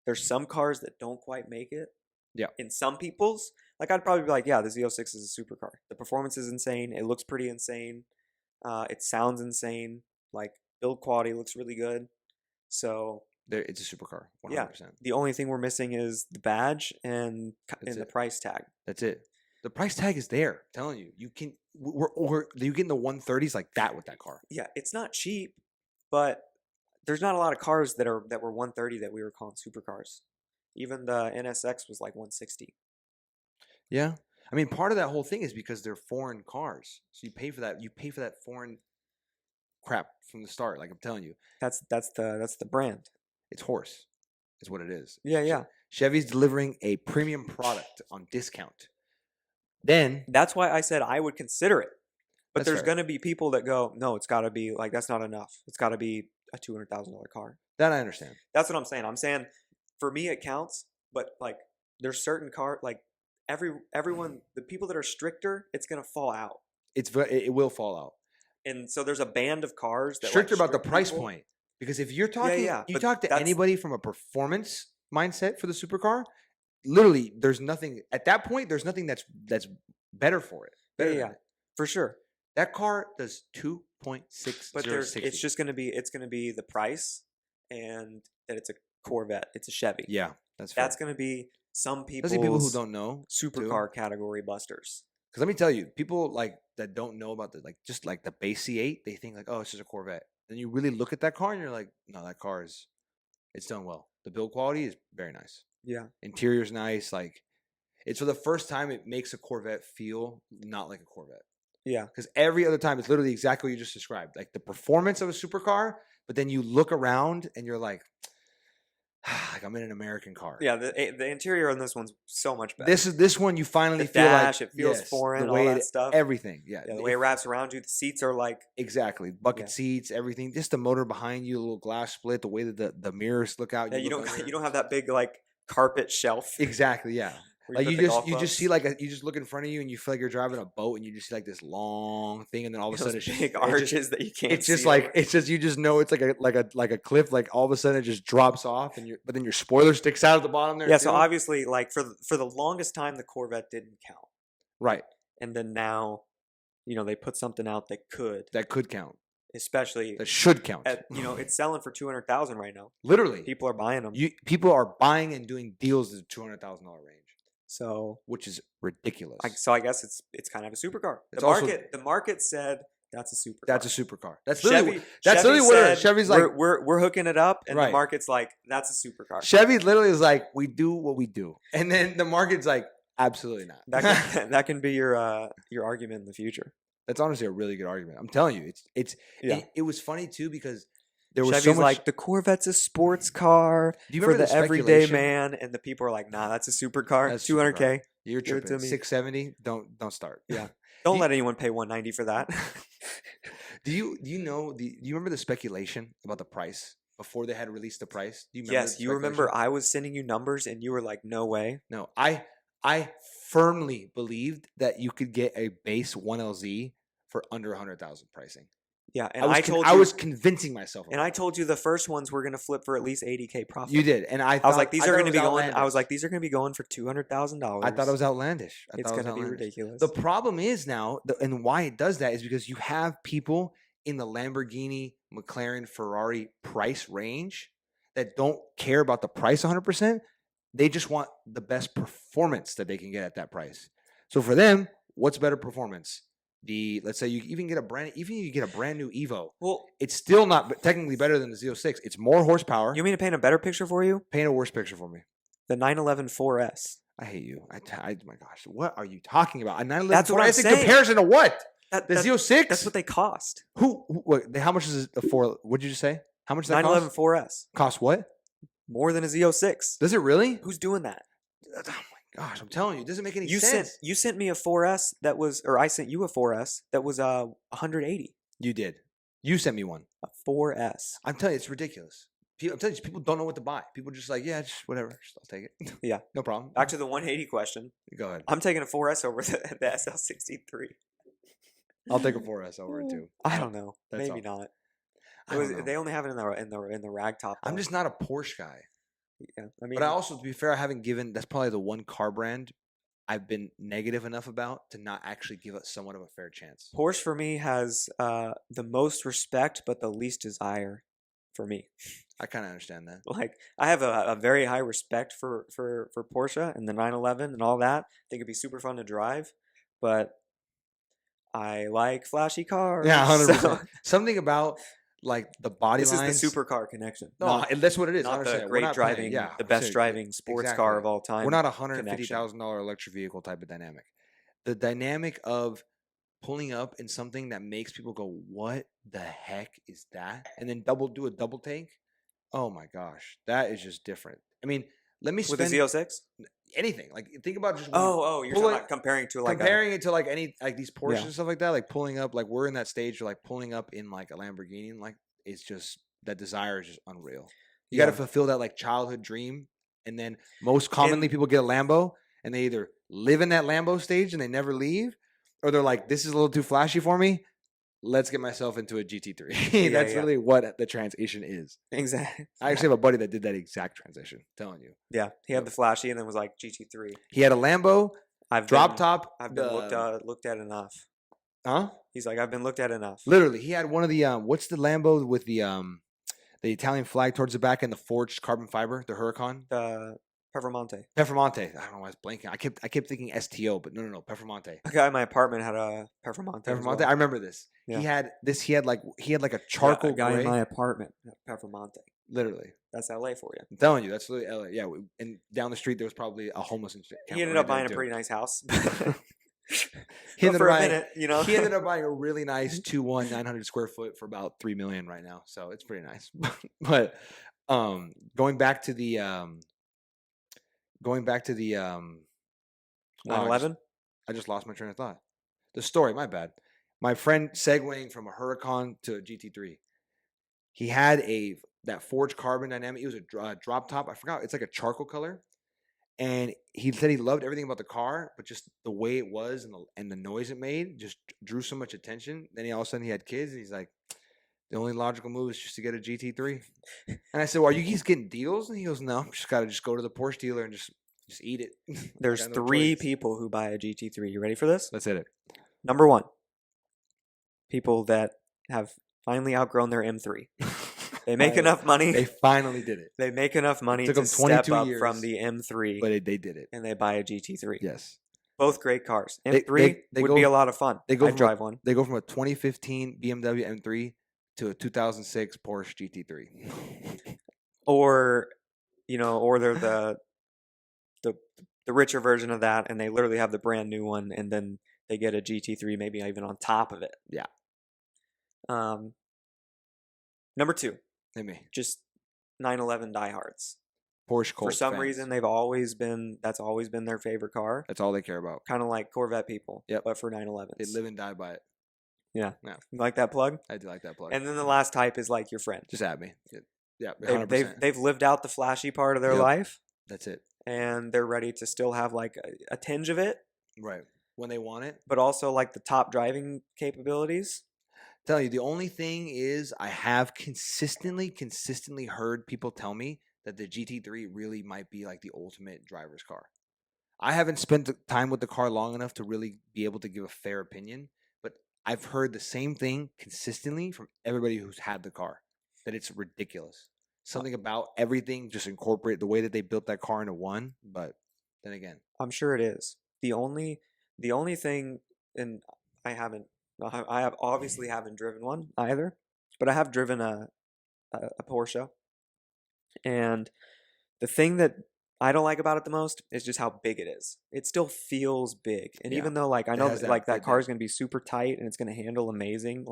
there's some cars that don't quite make it. Yeah. In some people's, like I'd probably be like, yeah, the Z06 is a supercar. The performance is insane. It looks pretty insane. It sounds insane. Like build quality looks really good. So it's a supercar. 100%. Yeah. The only thing we're missing is the badge and the price tag. That's it. The price tag is there. I'm telling you, you can. You get in the 130s like that with that car. Yeah, it's not cheap, but there's not a lot of cars that were 130 that we were calling supercars. Even the NSX was like 160. Yeah, I mean, part of that whole thing is because they're foreign cars, so you pay for that. You pay for that foreign crap from the start. Like I'm telling you, that's the brand. It's horse, is what it is. Yeah. Chevy's delivering a premium product on discount. Then that's why I said I would consider it. But there's fair. Going to be people that go, no, it's got to be like that's not enough. It's got to be a $200,000 car. That I understand. That's what I'm saying. I'm saying for me it counts, but like there's certain car like everyone the people that are stricter, it's going to fall out. It will fall out. And so there's a band of cars that stricter about the price point. Because if you're talking, you talk to anybody from a performance mindset for the supercar, literally, there's nothing at that point. There's nothing that's better for it. Yeah, for sure. That car does 2.6. But it's just going to be the price and that it's a Corvette. It's a Chevy. Yeah, that's going to be some people. Especially people who don't know supercar category busters. Because let me tell you, people like that don't know about just like the base C8, they think like, oh, it's just a Corvette. Then you really look at that car and you're like, no, that car it's done well. The build quality is very nice. Yeah. Interior's nice. Like, it's for the first time it makes a Corvette feel not like a Corvette. Yeah. Because every other time it's literally exactly what you just described. Like the performance of a supercar, but then you look around and you're like I'm in an American car. Yeah, the interior on this one's so much better. This one you finally the feel dash, like it feels foreign, all that stuff. Everything. Yeah. The way it wraps around you, the seats are like exactly bucket seats, everything. Just the motor behind you, a little glass split, the way that the mirrors look out. Yeah, you don't have that big like carpet shelf. Exactly. Yeah. Like you just see like you just look in front of you and you feel like you're driving a boat and you just see like this long thing and then all of a sudden it's big arches that you can't. It's just like you just know it's like a cliff, like all of a sudden it just drops off but then your spoiler sticks out at the bottom there. Yeah, so obviously like for the longest time the Corvette didn't count. Right. And then now, they put something out that could count. especially That should count. it's selling for 200,000 right now. Literally, People are buying them. People are buying and doing deals in the $200,000 range. So, which is ridiculous. I guess it's kind of a supercar. The market said that's a supercar. That's a supercar. That's Chevy. literally what it is. Chevy's like, we're hooking it up, and right. the market's like, that's a supercar. Chevy literally is like, we do what we do, and then the market's like, absolutely not. That can be your argument in the future. That's honestly a really good argument. I'm telling you, it was funny too because there was Chevy's so much, like, the Corvette's a sports car for the everyday man, and the people are like, nah, that's a supercar. That's 200K. You're tripping. 670. Don't start. Yeah. Don't let anyone pay 190 for that. Do you remember the speculation about the price before they had released the price? Do you remember? Yes, you remember I was sending you numbers and you were like, no way. No, I firmly believed that you could get a base 1LZ for under 100,000 pricing. Yeah, and I was convincing myself. And I told you the first ones were going to flip for at least 80K profit. You did, and I was like, these are going to be going. I was like, these are going to be going for $200,000. I thought it was outlandish. It's going to be ridiculous. The problem is now, and why it does that is because you have people in the Lamborghini, McLaren, Ferrari price range that don't care about the price 100%. They just want the best performance that they can get at that price. So for them, what's better performance? Let's say you get a brand new Evo. Well, it's still not technically better than the Z06. It's more horsepower. You mean to paint a better picture for you? Paint a worse picture for me. The 911 4S. I hate you. My gosh, what are you talking about? A 911 That's 4S what I'm saying. In comparison to what? The Z06. That's what they cost. How much is a 4? What did you just say? How much does that 911 4S cost? What? More than a Z06. Does it really? Who's doing that? Gosh, I'm telling you, it doesn't make any sense. You sent me a 4S that was, or I sent you a 4S that was 180. You did. You sent me one. A 4S. I'm telling you, it's ridiculous. I'm telling you, people don't know what to buy. People just like, yeah, just whatever. I'll take it. Yeah. No problem. Back to the 180 question. Go ahead. I'm taking a 4S over the SL63. I'll take a 4S over it too. I don't know. Maybe not. They only have it in the rag top. I'm just not a Porsche guy. Yeah, but I also, to be fair, I haven't given. That's probably the one car brand I've been negative enough about to not actually give it somewhat of a fair chance. Porsche for me has the most respect, but the least desire for me. I kind of understand that. Like, I have a very high respect for Porsche and the 911 and all that. I think it'd be super fun to drive, but I like flashy cars. Yeah, 100%. So. Something about like the body lines. This is the Supercar connection. No, that's what it is. Not the great driving, the best driving sports car of all time. We're not a $150,000 electric vehicle type of dynamic. The dynamic of pulling up in something that makes people go, "What the heck is that?" and then do a double take. Oh my gosh, that is just different. I mean, let me spend with the Z06. Anything like think about just you're talking about comparing it to like any like these Porsches and stuff like that, like pulling up, like we're in that stage of like pulling up in like a Lamborghini, and like it's just that desire is just unreal. You got to fulfill that like childhood dream, and then most commonly people get a Lambo and they either live in that Lambo stage and they never leave, or they're like, this is a little too flashy for me. Let's get myself into a GT3. That's really what the transition is. Exactly. I actually have a buddy that did that exact transition. I'm telling you. Yeah, he had the flashy and then was like GT3. He had a Lambo, drop top. I've been looked at enough. Huh? He's like, I've been looked at enough. Literally, he had one of the what's the Lambo with the Italian flag towards the back and the forged carbon fiber, the Huracan? The Performante. I don't know why I was blanking. I kept thinking STO, but no, Performante. A guy in my apartment had a Performante. Performante. I remember this. Yeah. He had like a charcoal a guy gray. in my apartment had Performante. Literally. That's LA for you. I'm telling you, that's literally LA. Yeah, and down the street there was probably a homeless. He ended up buying a pretty nice house. He ended up buying a really nice 2-1 900 square foot for about $3 million right now. So it's pretty nice. But going back to the 911. I just lost my train of thought. The story, my bad. My friend segueing from a Huracan to a GT3. He had that forged carbon dynamic. It was a drop top. I forgot. It's like a charcoal color. And he said he loved everything about the car, but just the way it was and the noise it made just drew so much attention. Then all of a sudden he had kids, and he's like, the only logical move is just to get a GT3. And I said, well, are you guys getting deals? And he goes, no, just got to go to the Porsche dealer and just eat it. There's 3 people who buy a GT3. You ready for this? Let's hit it. Number 1, people that have finally outgrown their M3. They make enough money. They finally did it. They make enough money Took to them step 22 up years, from the M3, but they did it. and they buy a GT3. Yes. Both great cars. They- M3 they would go- be a lot of fun. They go I'd from drive one. They go from a 2015 BMW M3 to a 2006 Porsche GT3. Or, or they're the richer version of that, and they literally have the brand new one, and then they get a GT3 maybe even on top of it. Yeah. Number 2, just 911 diehards. Porsche Colt For some fans. reason, that's always been their favorite car. That's all they care about. Kind of like Corvette people, Yep. but for 911s. They live and die by it. Yeah. Yeah. You like that plug? I do like that plug. And then the last type is like your friend. Just at me. Yeah, 100%. They've lived out the flashy part of their Yep. life, That's it. and they're ready to still have like a tinge of it, Right. When they want it. but also like the top driving capabilities. Telling you, the only thing is I have consistently heard people tell me that the GT3 really might be like the ultimate driver's car. I haven't spent the time with the car long enough to really be able to give a fair opinion, but I've heard the same thing consistently from everybody who's had the car, that it's ridiculous. Something about everything just incorporate the way that they built that car into one, but then again, I'm sure it is. The only thing, and I obviously haven't driven one either, but I have driven a Porsche. And the thing that I don't like about it the most is just how big it is. It still feels big. And Yeah. even though like I It know has that that like that big car is going to be super tight and it's going to handle amazing,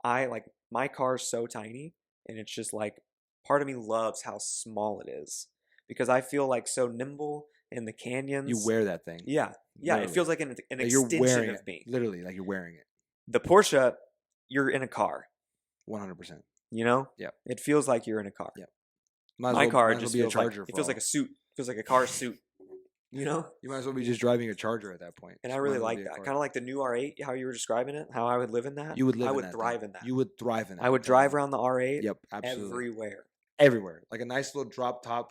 my car's so tiny, and it's just like part of me loves how small it is because I feel like so nimble in the canyons. you wear that thing. Yeah. Literally. It feels like an Like you're extension wearing of it. me. Literally, like you're wearing it. The Porsche, you're in a car, 100%. Yep. It feels like you're in a car. Yep. Might as My well- car might as well just be a feels like charger it for feels all. like a suit. It feels like a car suit. You might as well be just driving a charger at that point. And Just I might really as well like be a that. car. Kind of like the new R8, how you were describing it, how I would live in that. You would live I in would that thrive thing. in that. You would thrive in that. I would I'm telling drive you. around the R8 Yep, absolutely. everywhere. Everywhere. Like a nice little drop top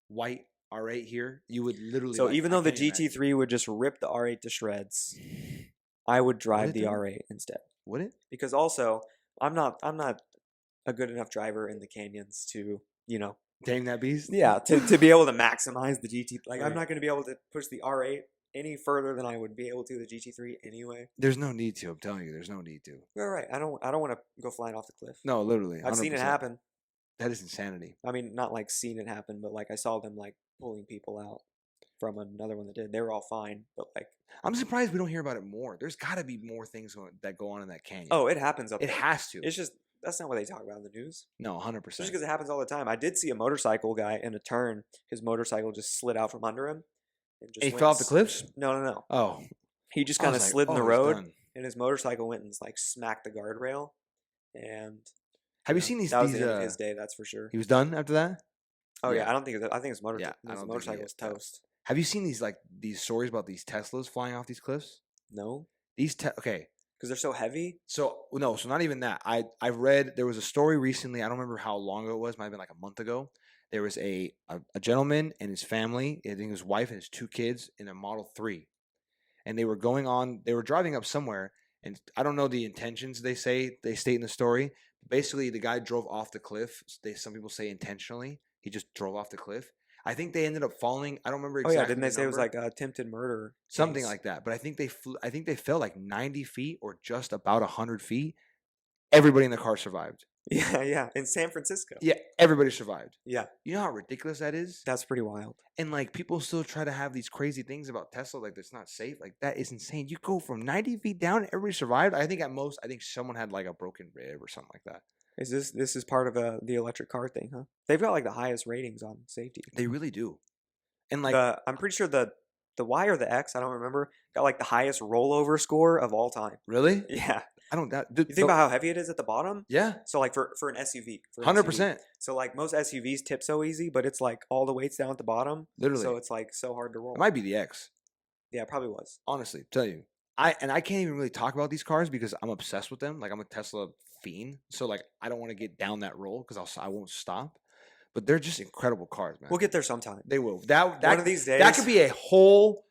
white R8 here. You would literally. So like, even I though the can't imagine. GT3 would just rip the R8 to shreds, I would drive it the do? R8 instead. Would it? Because also, I'm not a good enough driver in the canyons to, Tame that beast? yeah, to be able to maximize the GT. Like I'm Right. not going to be able to push the R8 any further than I would be able to the GT3 anyway. There's no need to. I'm telling you, there's no need to. You're right. I don't want to go flying off the cliff. No, literally. I've seen it 100%. happen. That is insanity. I mean, not like seen it happen, but like I saw them like pulling people out from another one that did. They were all fine, but like, I'm surprised we don't hear about it more. There's got to be more things that go on in that canyon. oh, it happens up it there. has to. It's just that's not what they talk about in the news. No, 100%. Just because it happens all the time. I did see a motorcycle guy in a turn. His motorcycle just slid out from under him. And just He went fell off the cliffs? No. Oh, He just I kind of was like, slid in the oh, he's road, done. and his motorcycle went and like smacked the guardrail. And Have you seen these? that was these the end of his day, that's for sure. he was done after that. Oh yeah, yeah. I don't think I think his motor. Yeah, I his don't think he motorcycle was is, yeah. toast. Have you seen these stories about these Teslas flying off these cliffs? No, Okay. because they're so heavy. So no, so not even that. I read there was a story recently. I don't remember how long ago it was. Might have been like a month ago. There was a gentleman and his family. I think his wife and his 2 kids in a Model 3, and they were driving up somewhere. And I don't know the intentions. They state in the story. Basically, the guy drove off the cliff. Some people say intentionally. He just drove off the cliff. I think they ended up falling. I don't remember exactly. Oh yeah, didn't they the say it was number. like a attempted murder? Something case? like that? But I think they fell like 90 feet or just about 100 feet. Everybody in the car survived. Yeah, in San Francisco. Yeah, everybody survived. Yeah, You know how ridiculous that is? that's pretty wild. And like people still try to have these crazy things about Tesla, like that's not safe. Like that is insane. You go from 90 feet down, and everybody survived. I think someone had like a broken rib or something like that. Is this is part of the electric car thing, huh? They've got like the highest ratings on safety. They really do. And like I'm pretty sure the Y or the X, I don't remember, got like the highest rollover score of all time. really, Yeah. I don't doubt. You think about how heavy it is at the bottom? yeah, So like for an SUV. For an 100%. SUV. So like most SUVs tip so easy, but it's like all the weight's down at the bottom. Literally, So it's like so hard to roll. it might be the X. Yeah, it probably was. Honestly, tell you, I can't even really talk about these cars because I'm obsessed with them. Like I'm a Tesla fiend, so like I don't want to get down that roll because I won't stop. But they're just incredible cars, man. We'll get there sometime. They will. That One of these days. that could be a whole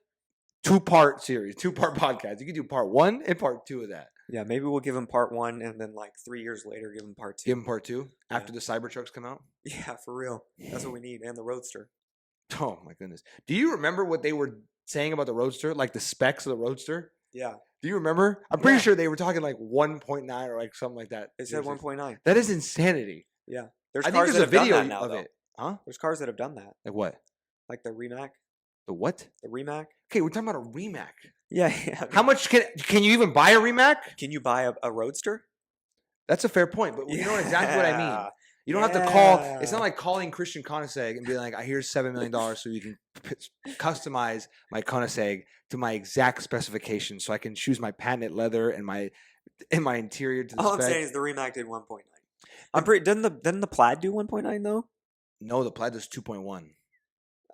2-part series, 2-part podcast. You could do part 1 and part 2 of that. Yeah, maybe we'll give him part 1, and then like 3 years later, give him part 2. Give him part 2 after the Cybertrucks come out. Yeah, for real. That's what we need, and the Roadster. Oh my goodness! Do you remember what they were saying about the Roadster? Like the specs of the Roadster? Yeah, Do you remember? I'm pretty Yeah. sure they were talking like 1.9 or like something like that. it said Seriously. 1.9. That is insanity. Yeah, there's I think cars there's that a have video done that now, of though. it. Huh? There's cars that have done that, Like what? like the Rimac. The what? The Rimac. Okay, we're talking about a Rimac. Yeah, yeah. How much can you even buy a Rimac? Can you buy a Roadster? That's a fair point, but you know exactly what I mean. Yeah. You don't have to call. It's Yeah. not like calling Christian Koenigsegg and being like, "Here's $7 million so you can customize my Koenigsegg to my exact specifications, so I can choose my patented leather and my interior to the All I'm spec." saying is the Rimac did 1.9. I'm pretty. Didn't the Plaid do 1.9 though? No, the Plaid does 2.1.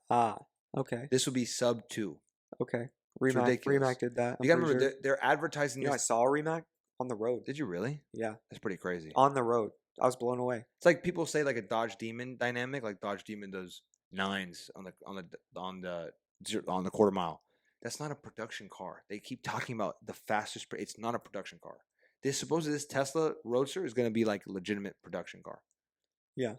Ah, okay, This would be sub 2. okay. Rimac ridiculous. did that. You I'm gotta pretty remember sure. they're advertising You know, I this. saw a Rimac on the road. Did you really? Yeah, That's pretty crazy. on the road. I was blown away. It's like people say like a Dodge Demon dynamic, like Dodge Demon does 9s on the quarter mile. That's not a production car. They keep talking about the fastest. It's not a production car. This Tesla Roadster is going to be like a legitimate production car. Yeah.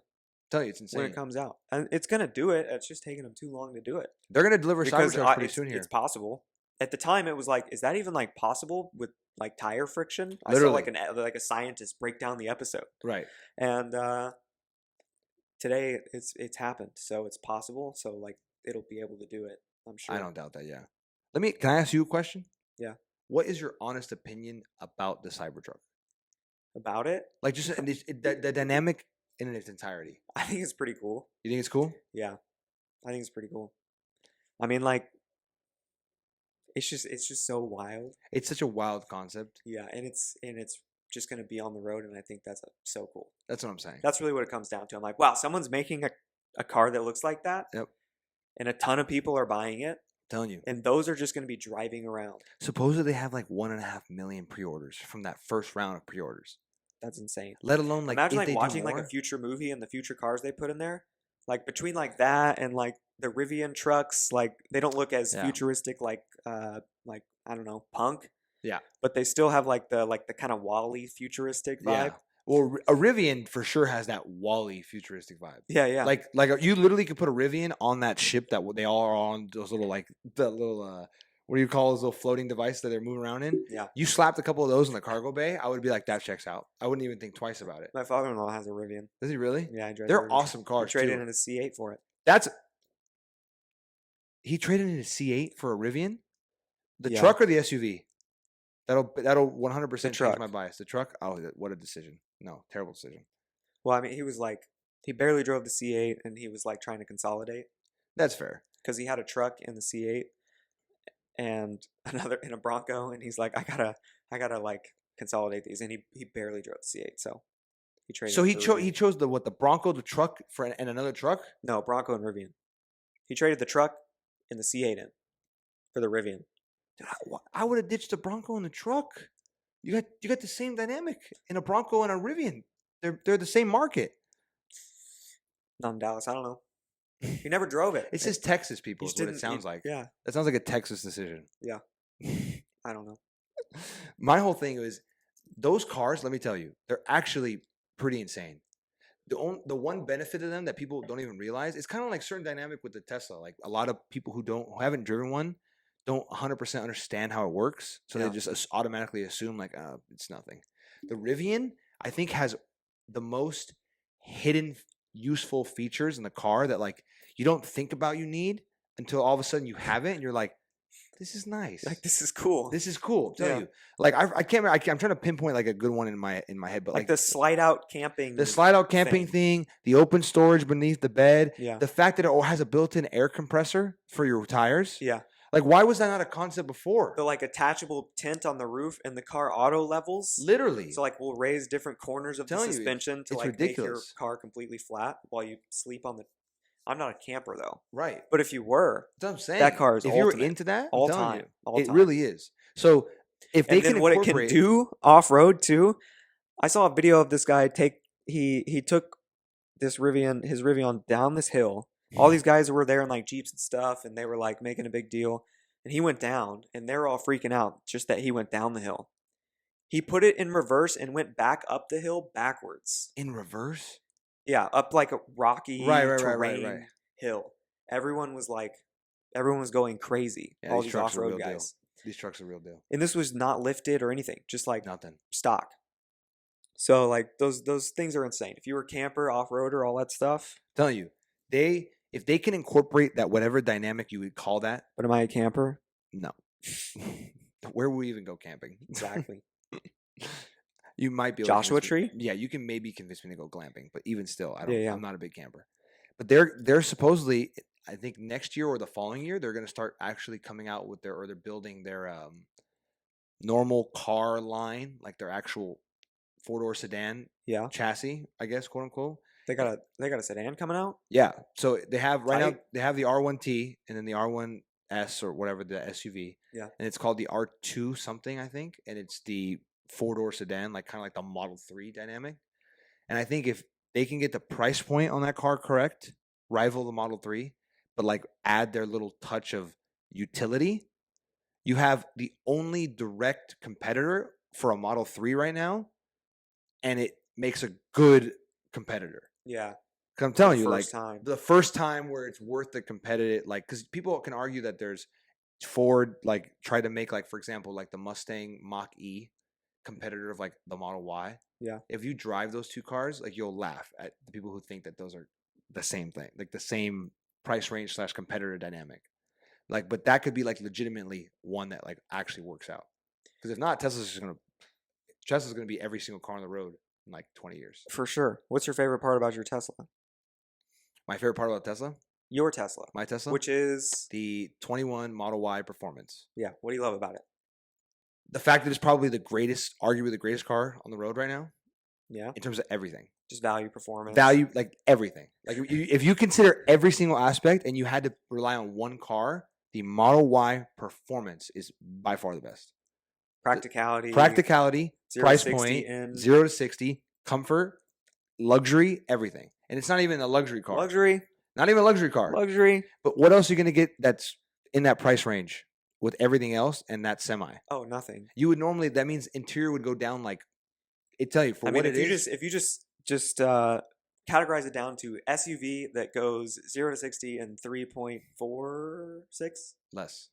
Tell you, it's When insane. it comes out, and it's gonna do it. It's just taking them too long to do it. They're going to deliver Because Cybertrucks pretty it's, soon here. it's possible. At the time, it was like, is that even like possible with like tire friction? I Literally. saw like a scientist break down the episode, Right. and today it's happened. So it's possible. So like it'll be able to do it. I'm sure. I don't doubt that. Yeah. Can I ask you a question? Yeah. What is your honest opinion about the Cybertruck? About it. Like just the dynamic in its entirety. I think it's pretty cool. You think it's cool? Yeah, I think it's pretty cool. I mean, like, it's just so wild. It's such a wild concept. Yeah, and it's just gonna be on the road, and I think that's so cool. That's what I'm saying. That's really what it comes down to. I'm like, wow, someone's making a car that looks like that. Yep. And a ton of people are buying it, telling you. and those are just gonna be driving around. Supposedly they have like 1.5 million pre-orders from that first round of pre-orders. That's insane. Let alone like Imagine if like they do watching like a more. future movie and the future cars they put in there. Like between like that and like the Rivian trucks, like they don't look as Yeah. futuristic like I don't know, punk. Yeah. But they still have like the kind of Wall-E futuristic vibe. Yeah. Well, a Rivian for sure has that Wall-E futuristic vibe. Yeah, yeah. Like you literally could put a Rivian on that ship that they all are on, those little like the little what do you call those little floating device that they're moving around in? Yeah. You slapped a couple of those in the cargo bay, I would be like, that checks out. I wouldn't even think twice about it. My father-in-law has a Rivian. Does he really? Yeah, he drives. They're a Rivian. awesome He cars traded too. in a C8 for it. He traded in a C8 for a Rivian? The Yeah. truck or the SUV? That'll 100% change truck. my bias. The truck? Oh, what a decision. No, terrible decision. Well, I mean, he was like, he barely drove the C8, and he was like trying to consolidate That's fair. because he had a truck in the C8 and another in a Bronco, and he's like, I gotta like consolidate these, and he barely drove the C8, so he traded. So it he for chose Rivian. he chose the Bronco, the truck and another truck? No, Bronco and Rivian. He traded the truck and the C8 in for the Rivian. Dude, I would have ditched the Bronco and the truck. You got the same dynamic in a Bronco and a Rivian. They're the same market. Not in Dallas. I don't know. He never drove it. It's just Texas people He is what it didn't- sounds like. Yeah, That sounds like a Texas decision. I don't know. My whole thing is those cars, let me tell you, they're actually pretty insane. The one benefit of them that people don't even realize, it's kind of like certain dynamic with the Tesla. Like a lot of people who haven't driven one don't 100% understand how it works, so Yeah. they just automatically assume like it's nothing. The Rivian, I think, has the most hidden useful features in the car that like you don't think about you need until all of a sudden you have it and you're like, this is nice. Like, this is cool. This is cool. I'm telling Yeah. you. Like I can't remember, I'm trying to pinpoint like a good one in my head, but like the slide out camping. the slide out camping thing, the open storage beneath the bed, Yeah. the fact that it has a built-in air compressor for your tires. Yeah. Like why was that not a concept before? The like attachable tent on the roof and the car auto levels. Literally. So like we'll raise different corners of the Telling you, suspension to it's like make your ridiculous. car completely flat while you sleep on the. I'm not a camper though, Right. but if you were, That's what I'm saying. that car is if you were ultimate. into that, all I'm telling time, you, all it time. really is. So if they And then can what it can incorporate do off road too. I saw a video of this guy he took his Rivian down this hill. All these guys were there in like Jeeps and stuff, and they were like making a big deal. And he went down, and they're all freaking out just that he went down the hill. He put it in reverse and went back up the hill backwards. In reverse? Yeah, up like a rocky Right. terrain hill. Everyone was going crazy. Yeah, all these these trucks are off-road real deal. guys. These trucks are real deal. And this was not lifted or anything, just like Nothing. stock. So like those things are insane. If you were a camper, off-roader, all that stuff. I'm telling you, if they can incorporate that whatever dynamic you would call that, But am I a camper? no. Where would we even go camping? Exactly. You might be able to Joshua convince me- Tree? Yeah, you can maybe convince me to go glamping, but even still, Yeah. I'm not a big camper. But they're supposedly, I think next year or the following year, they're going to start actually coming out with they're building their normal car line, like their actual 4-door sedan Yeah. chassis, I guess, quote unquote. They got a sedan coming out? Yeah. So they have right now Tight. they have the R1T and then the R1S or whatever the SUV. Yeah. And it's called the R2 something, I think, and it's the 4-door sedan, like kind of like the Model 3 dynamic. And I think if they can get the price point on that car correct, rival the Model 3, but like add their little touch of utility, you have the only direct competitor for a Model 3 right now, and it makes a good competitor. Yeah. 'Cause I'm telling you, like First time. the first time where it's worth the competitive, like because people can argue that there's Ford like tried to make like for example like the Mustang Mach E competitor of like the Model Y. Yeah. If you drive those two cars, like you'll laugh at the people who think that those are the same thing, like the same price range / competitor dynamic. Like, but that could be like legitimately one that like actually works out. Because if not, Tesla's gonna be every single car on the road in like 20 years. For sure. What's your favorite part about your Tesla? My favorite part about Tesla, Your Tesla. my Tesla, Which is the 21 Model Y Performance. yeah. What do you love about it? The fact that it's probably arguably the greatest car on the road right now Yeah. in terms of everything. Just value, performance. Value, like everything. Like if you consider every single aspect and you had to rely on one car, the Model Y Performance is by far the best. Practicality. Practicality, 0 to price 60 point, in 0 to 60, comfort, luxury, everything. And it's not even a luxury car. luxury. Not even a luxury car. Luxury. But what else are you going to get that's in that price range with everything else and that semi? Oh, nothing. You would normally, that means interior would go down like, it tell you for what it is. If you just categorize it down to SUV that goes 0 to 60 in 3.46 Less.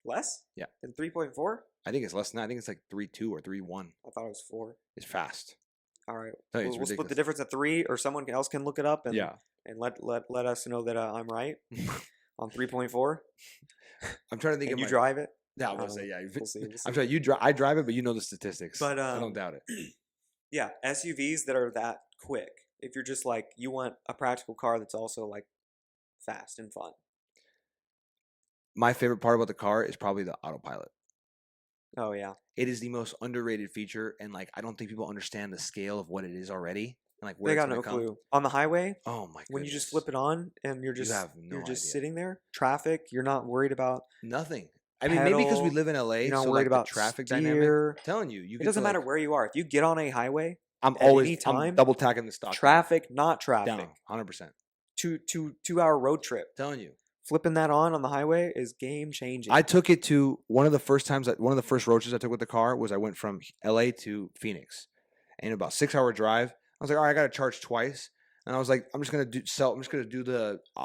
less. Yeah. In 3.4. I think it's less than that. I think it's like 3.2 or 3.1. I thought it was 4. It's fast. All right. Tell you, it's We'll split the ridiculous. difference at 3, or someone else can look it up and Yeah. and let us know that I'm right on 3.4. I'm trying to think And of you my, drive it. Yeah, I'm I gonna don't say, know. yeah. We'll see. I'm sorry, I drive it, but you know the statistics. But I don't doubt it. Yeah, SUVs that are that quick. If you're just like you want a practical car that's also like fast and fun. My favorite part about the car is probably the autopilot. Oh yeah. It is the most underrated feature, and like I don't think people understand the scale of what it is already, and like where They it's got no gonna come. clue. On the highway, Oh my god! when you just flip it on and you're just have no you're just idea. sitting there, traffic, you're not worried about Nothing. I mean, maybe because we pedal, live in LA, you're not so worried like about the traffic dynamic. steer. I'm telling you, you It get doesn't to, matter like, where you are. If you get on a highway, I'm at always any time, double tacking the stock. traffic, not traffic. down 100%. 2 hour road trip. Telling you. Flipping that on the highway is game changing. I took it to one of the first road trips I took with the car was I went from LA to Phoenix, and about 6-hour drive. I was like, all right, I got to charge twice, and I was like, I'm just gonna do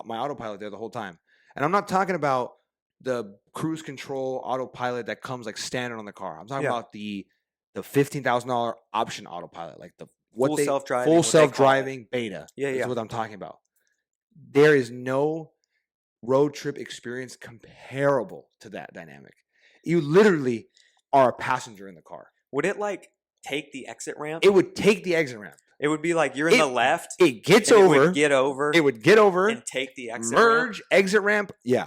my autopilot there the whole time, and I'm not talking about the cruise control autopilot that comes like standard on the car. I'm talking about the $15,000 option autopilot, like Full self-driving, full what they call it. self-driving beta. Yeah, That's yeah. what I'm talking about. There is no road trip experience comparable to that dynamic. You literally are a passenger in the car. Would it like take the exit ramp? It would take the exit ramp. It would be like you're in the left. It gets and over. It would get over. It would get over. And take the exit ramp. Merge, exit ramp. Yeah.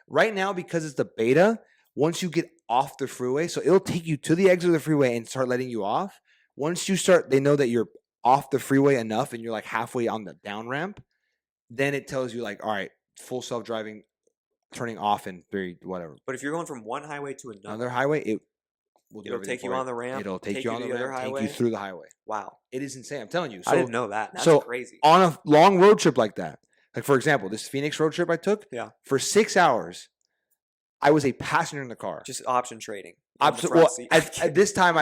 Right now, because it's the beta, once you get off the freeway, so it'll take you to the exit of the freeway and start letting you off. Once you start, they know that you're off the freeway enough and you're like halfway on the down ramp. Then it tells you like, all right, full self-driving, turning off and whatever. But if you're going from one highway to Another highway, it'll take you on the ramp. It'll take you on the to other ramp, highway. take you through the highway. Wow. It is insane. I'm telling you. So, I didn't know that. That's so crazy. on a long road trip like that, like for example, this Phoenix road trip I took, Yeah. for 6 hours, I was a passenger in the car. Just option trading. on the Absolutely. front Well, seat. at this time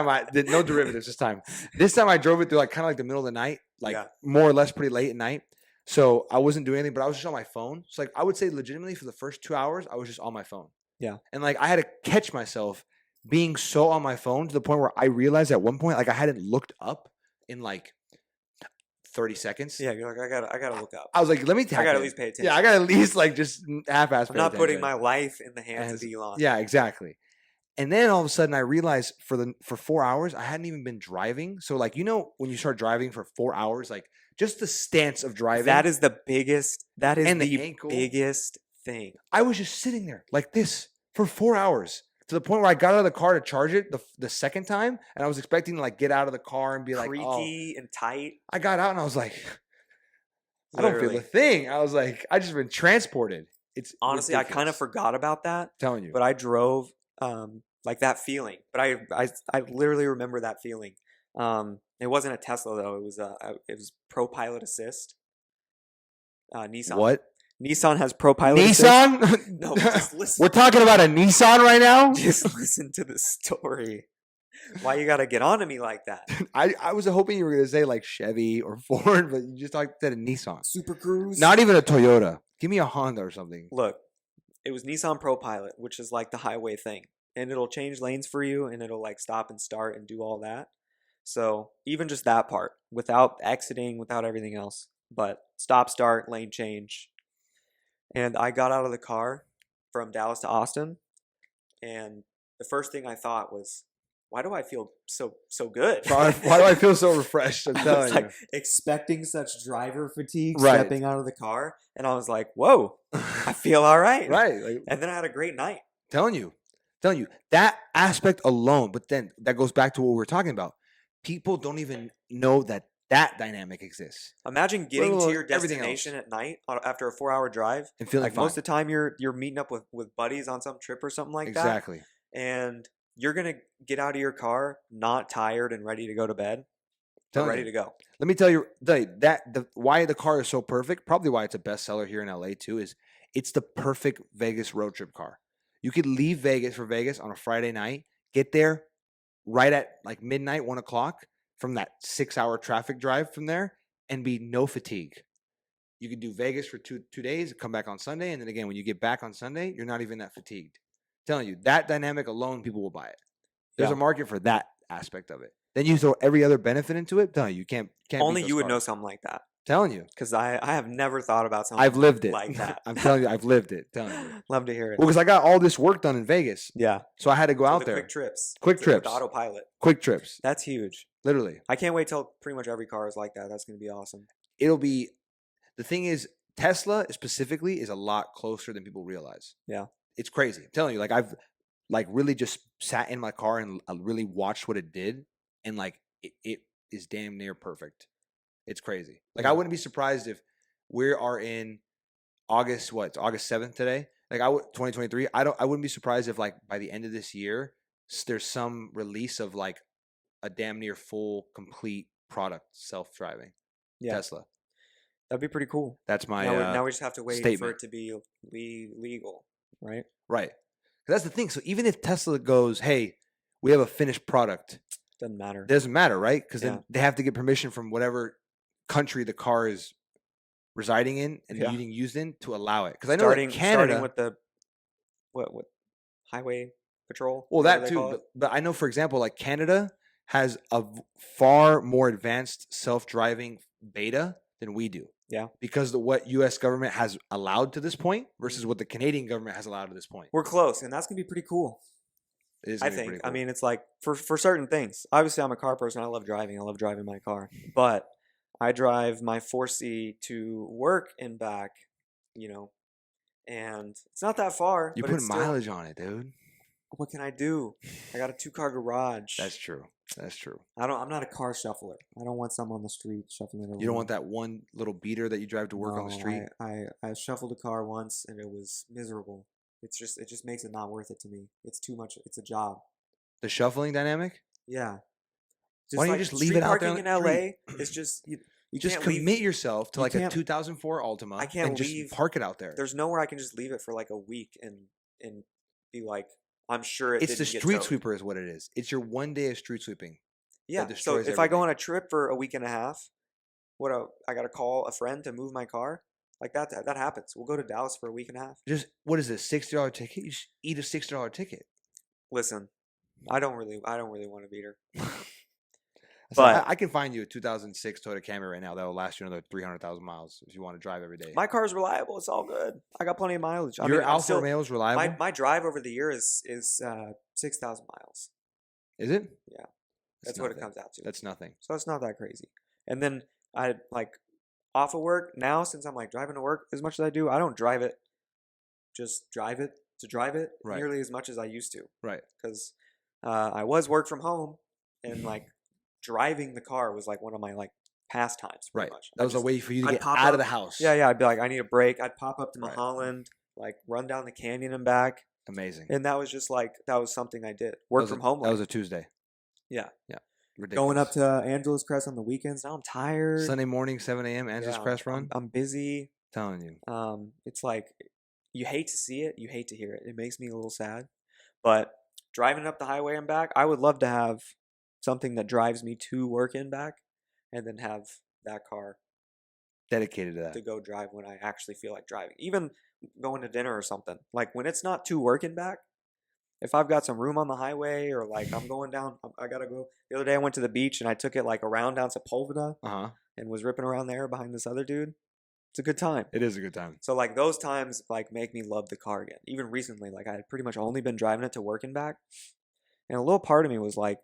I did no derivatives this time. This time I drove it through like kind of like the middle of the night, like Yeah. more or less pretty late at night. So I wasn't doing anything, but I was just on my phone. So like I would say legitimately for the first 2 hours, I was just on my phone. Yeah. And like I had to catch myself being so on my phone to the point where I realized at one point like I hadn't looked up in like 30 seconds. Yeah, you're like, I gotta look up. I was like, let me tap I gotta in. at least pay attention. Yeah, I gotta at least like just half-ass. I'm not putting my life in the hands of Elon. Yeah, exactly. And then all of a sudden I realized for 4 hours I hadn't even been driving. So like when you start driving for 4 hours, like just the stance of driving. That is the biggest. That is And the the ankle. biggest thing. I was just sitting there like this for 4 hours to the point where I got out of the car to charge it the second time, and I was expecting to like get out of the car and be like, Creaky and tight. I got out and I was like, I don't feel Literally. a thing. I was like, I just been transported. It's Honestly, I kind of ridiculous. forgot about that. Telling you. But I drove like that feeling. But I literally remember that feeling. It wasn't a Tesla though. It was Pro Pilot Assist. Nissan. What? Nissan has Pro Pilot Assist. Nissan? No, just listen. We're talking about a Nissan right now? Just listen to the story. Why you gotta get on to me like that? I was hoping you were gonna say like Chevy or Ford, but you just said a Nissan. Super Cruise. Not even a Toyota. Give me a Honda or something. Look, it was Nissan Pro Pilot, which is like the highway thing, and it'll change lanes for you, and it'll like stop and start and do all that. So even just that part, without exiting, without everything else, but stop, start, lane change. And I got out of the car from Dallas to Austin, and the first thing I thought was, why do I feel so good? Why do I feel so refreshed? I'm I telling was you. like expecting such driver fatigue Right. stepping out of the car, and I was like, whoa, I feel all right. Right. Like, And then I had a great night. telling you that aspect alone, but then that goes back to what we were talking about. People don't even know that dynamic exists Imagine getting Well, to your everything destination at night after a 4-hour drive. and feeling Like fine. most of the time, you're meeting up with buddies on some trip or something like that, Exactly. and you're gonna get out of your car not tired and ready to go to bed, but Telling ready you. to go. Let me tell you why the car is so perfect. Probably why it's a bestseller here in LA too. Is it's the perfect Vegas road trip car. You could leave Vegas on a Friday night, get there right at like midnight, 1:00 from that 6-hour traffic drive from there, and be no fatigue. You could do Vegas for two days, come back on Sunday, and then again when you get back on Sunday, you're not even that fatigued. Telling you that dynamic alone, people will buy it. There's Yeah. a market for that aspect of it. Then you throw every other benefit into it. Telling you can't. Only beat those you would know cars. something like that, Telling you, because I have never thought about something I've lived it. like that. I'm telling you, I've lived it. Telling you. Love to hear it. Well, because I got all this work done in Vegas, Yeah, so I had to go So out the there. quick trips, Quick with trips. autopilot. Quick trips, That's huge. literally. I can't wait till pretty much every car is like that. That's gonna be awesome. It'll be. The thing is, Tesla specifically is a lot closer than people realize. Yeah. It's crazy. I'm telling you, like I've like really just sat in my car and really watched what it did, and like it is damn near perfect. It's crazy. Like I Yeah. wouldn't be surprised if we are in August. What? It's August 7th today. Like 2023. I wouldn't be surprised if like by the end of this year there's some release of like a damn near full complete product self-driving Yeah, Tesla. that'd be pretty cool. That's my Now we just have to wait for statement. it to be legal, right? Right. 'Cause that's the thing. So even if Tesla goes, hey, we have a finished product, Doesn't matter. it doesn't matter, right? Because then Yeah. they have to get permission from whatever country the car is residing in and Yeah. being used in to allow it. Because I know starting that Canada. starting with the what highway patrol. Well, whatever that they too, call it. but I know, for example, like Canada has a far more advanced self-driving beta than we do. Yeah. Because of what U.S. government has allowed to this point versus what the Canadian government has allowed to this point. We're close, and that's gonna be pretty cool. It is I gonna be think. pretty I cool. mean, it's like for certain things. Obviously, I'm a car person. I love driving. I love driving my car, but I drive my 4C to work and back. And it's not that far. you but put it's still, mileage on it, dude. what can I do? I got a 2-car garage. That's true. That's true. I'm not a car shuffler. I don't want some on the street shuffling around. You don't want that one little beater that you drive to work on the No, street. I shuffled a car once and it was miserable. It just makes it not worth it to me. It's too much. It's a job. The shuffling dynamic. Yeah. Why don't you like just leave street it out there parking on in the LA? It's just you Just can't commit leave. yourself to you like a can't- 2004 Altima I can't and just leave- park it out there. There's nowhere I can just leave it for like a week and be like, I'm sure it It's the didn't get street towed. sweeper is what it is. It's your one day of street sweeping. Yeah. That So destroys if I go everything. on a trip for a week and a half, That yeah. So destroys if I go everything. on a trip for a week and a half, I got to call a friend to move my car. Like that happens. We'll go to Dallas for a week and a half. Just what is this $60 ticket? You just eat a $60 ticket. Listen, I don't really want to beat her. So But I can find you a 2006 Toyota Camry right now that will last you another 300,000 miles if you want to drive every day. my car's reliable. It's all good. I got plenty of mileage. I Your mean, I'm Alfa still Romeo is reliable. my drive over the year is 6,000 miles. Is it? Yeah, that's what it comes out to. That's nothing. So it's not that crazy. And then I like off of work now, since I'm like driving to work as much as I do, I don't drive it. Just drive it to drive it Right. nearly as much as I used to. Right. Because I was work from home, and like driving the car was like one of my like pastimes. Pretty Right. much. That was a way for you to I'd get pop out up- of the house. Yeah, yeah. I'd be like, I need a break. I'd pop up to Right. Mulholland, like run down the canyon and back, Amazing. and that was just like that was something I did. Work from home. That was life. a Tuesday. Yeah. Yeah. Ridiculous. Going up to Angeles Crest on the weekends. Now I'm tired. Sunday morning, 7 a.m. Angeles Yeah, Crest run. I'm busy. Telling you. It's like you hate to see it, you hate to hear it. It makes me a little sad. But driving up the highway and back, I would love to have something that drives me to work and back, and then have that car Dedicated to that. to go drive when I actually feel like driving. Even going to dinner or something. Like when it's not to work and back, if I've got some room on the highway or like I'm going down, I gotta go. The other day I went to the beach and I took it like around down Sepulveda Uh-huh. and was ripping around there behind this other dude. It's a good time. It is a good time. So like those times like make me love the car again. Even recently, like I had pretty much only been driving it to work and back. And a little part of me was like,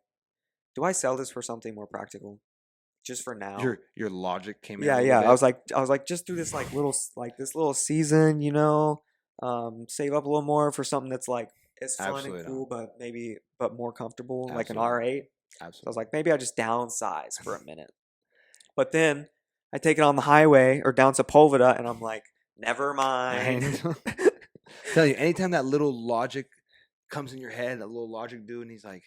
do I sell this for something more practical? Just for now. Your logic came in. Yeah, a little yeah. bit. I was like, just do this like this little season, you know, save up a little more for something that's like as fun Absolutely and cool, but more comfortable, like an Absolutely. R8. So I Absolutely. was like, maybe I just downsize for a minute. But then I take it on the highway or down Sepulveda, and I'm like, never mind. Tell you, anytime that little logic comes in your head, that little logic dude, and he's like,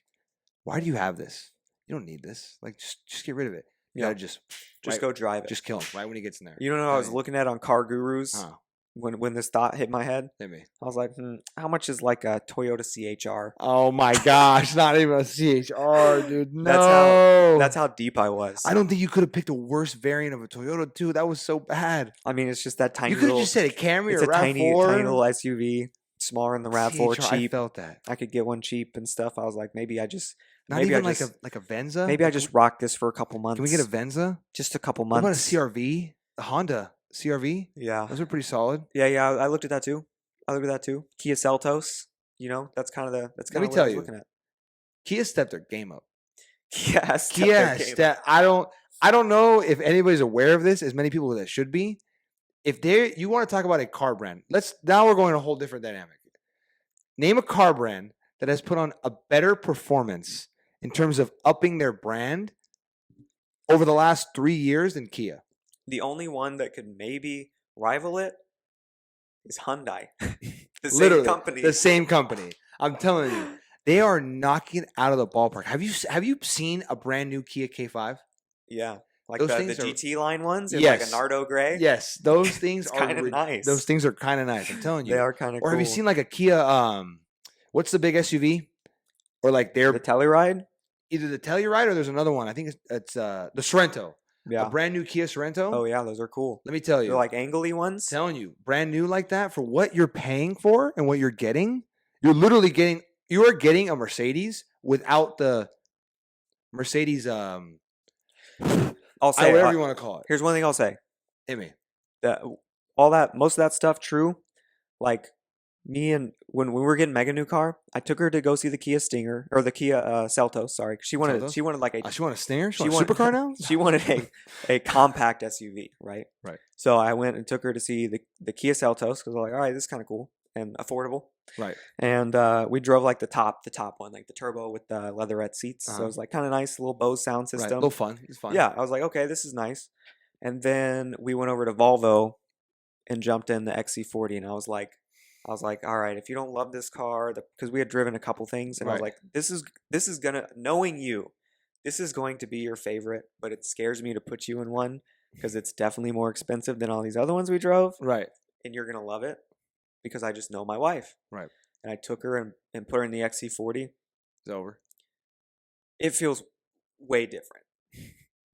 "Why do you have this? You don't need this. Like, just get rid of it. You Yeah. gotta just right- Go drive it. just kill him right when he gets in there." You know what I was looking at on Car Gurus Huh. when this thought hit my head? Hit me. I was like, how much is like a Toyota CHR? Oh my gosh! Not even a CHR, dude. No. That's how deep I was. I don't think you could have picked a worse variant of a Toyota too. That was so bad. I mean, it's just that tiny You could have little. just said a Camry It's or a a tiny RAV4. little SUV, smaller than the RAV4, CHR, I cheap. felt that. I could get one cheap and stuff. I was like, maybe I just Not maybe I even just like a Venza. maybe I Like, just rock this for a couple months. can we get a Venza? just a couple What months? about a CRV? The Honda CRV. Yeah, Those are pretty solid. yeah. I looked at that too. Kia Seltos. You know, that's kind of me what I tell was you. looking at. Kia stepped their game up. Yes. I don't know if anybody's aware of this. As many people that should be. If you want to talk about a car brand, now we're going a whole different dynamic. Name a car brand that has put on a better performance in terms of upping their brand over the last 3 years than Kia. The only one that could maybe rival it is Hyundai. The Literally, same company. the same company. I'm telling you, they are knocking it out of the ballpark. Have you seen a brand new Kia K5? Yeah. Like Those the things are- GT line ones in like a Yes. Nardo gray. Yes, those things It's are kinda nice. Those things are kind of nice. I'm telling you. They are kind of cool. Or have you seen like a Kia? What's the big SUV? Or like the they're Telluride? either the Telluride or there's another one. I think it's the Sorento. Yeah. A brand new Kia Sorento. Oh yeah, those are cool. Let me tell you. They're like angly ones. telling you, brand new like that for what you're paying for and what you're getting. You are getting a Mercedes without the Mercedes. I'll say Whatever you want to call it. here's one thing I'll say. Hit me. That most of that stuff true. Like me and when we were getting Megan a new car, I took her to go see the Kia Stinger or the Kia Seltos. Sorry, 'cause she wanted Seltos? like a She want a Stinger? She she want a wanted- supercar now? she wanted a compact SUV, right? Right. So I went and took her to see the Kia Seltos because I was like, all right, this is kind of cool and affordable. Right. And we drove like the top one, like the turbo with the leatherette seats. So Uh-huh. it was like kind of nice, little Bose sound Right. A system. little fun. It's fun. Yeah, I was like, okay, this is nice. And then we went over to Volvo and jumped in the XC40, and I was like, all right, if you don't love this car, because we had driven a couple things, and I was Right. like, this is gonna, knowing you, this is going to be your favorite, but it scares me to put you in one because it's definitely more expensive than all these other ones we drove, Right. and you're gonna love it because I just know my wife. Right. and I took her and put her in the XC40, It's over. it feels way different.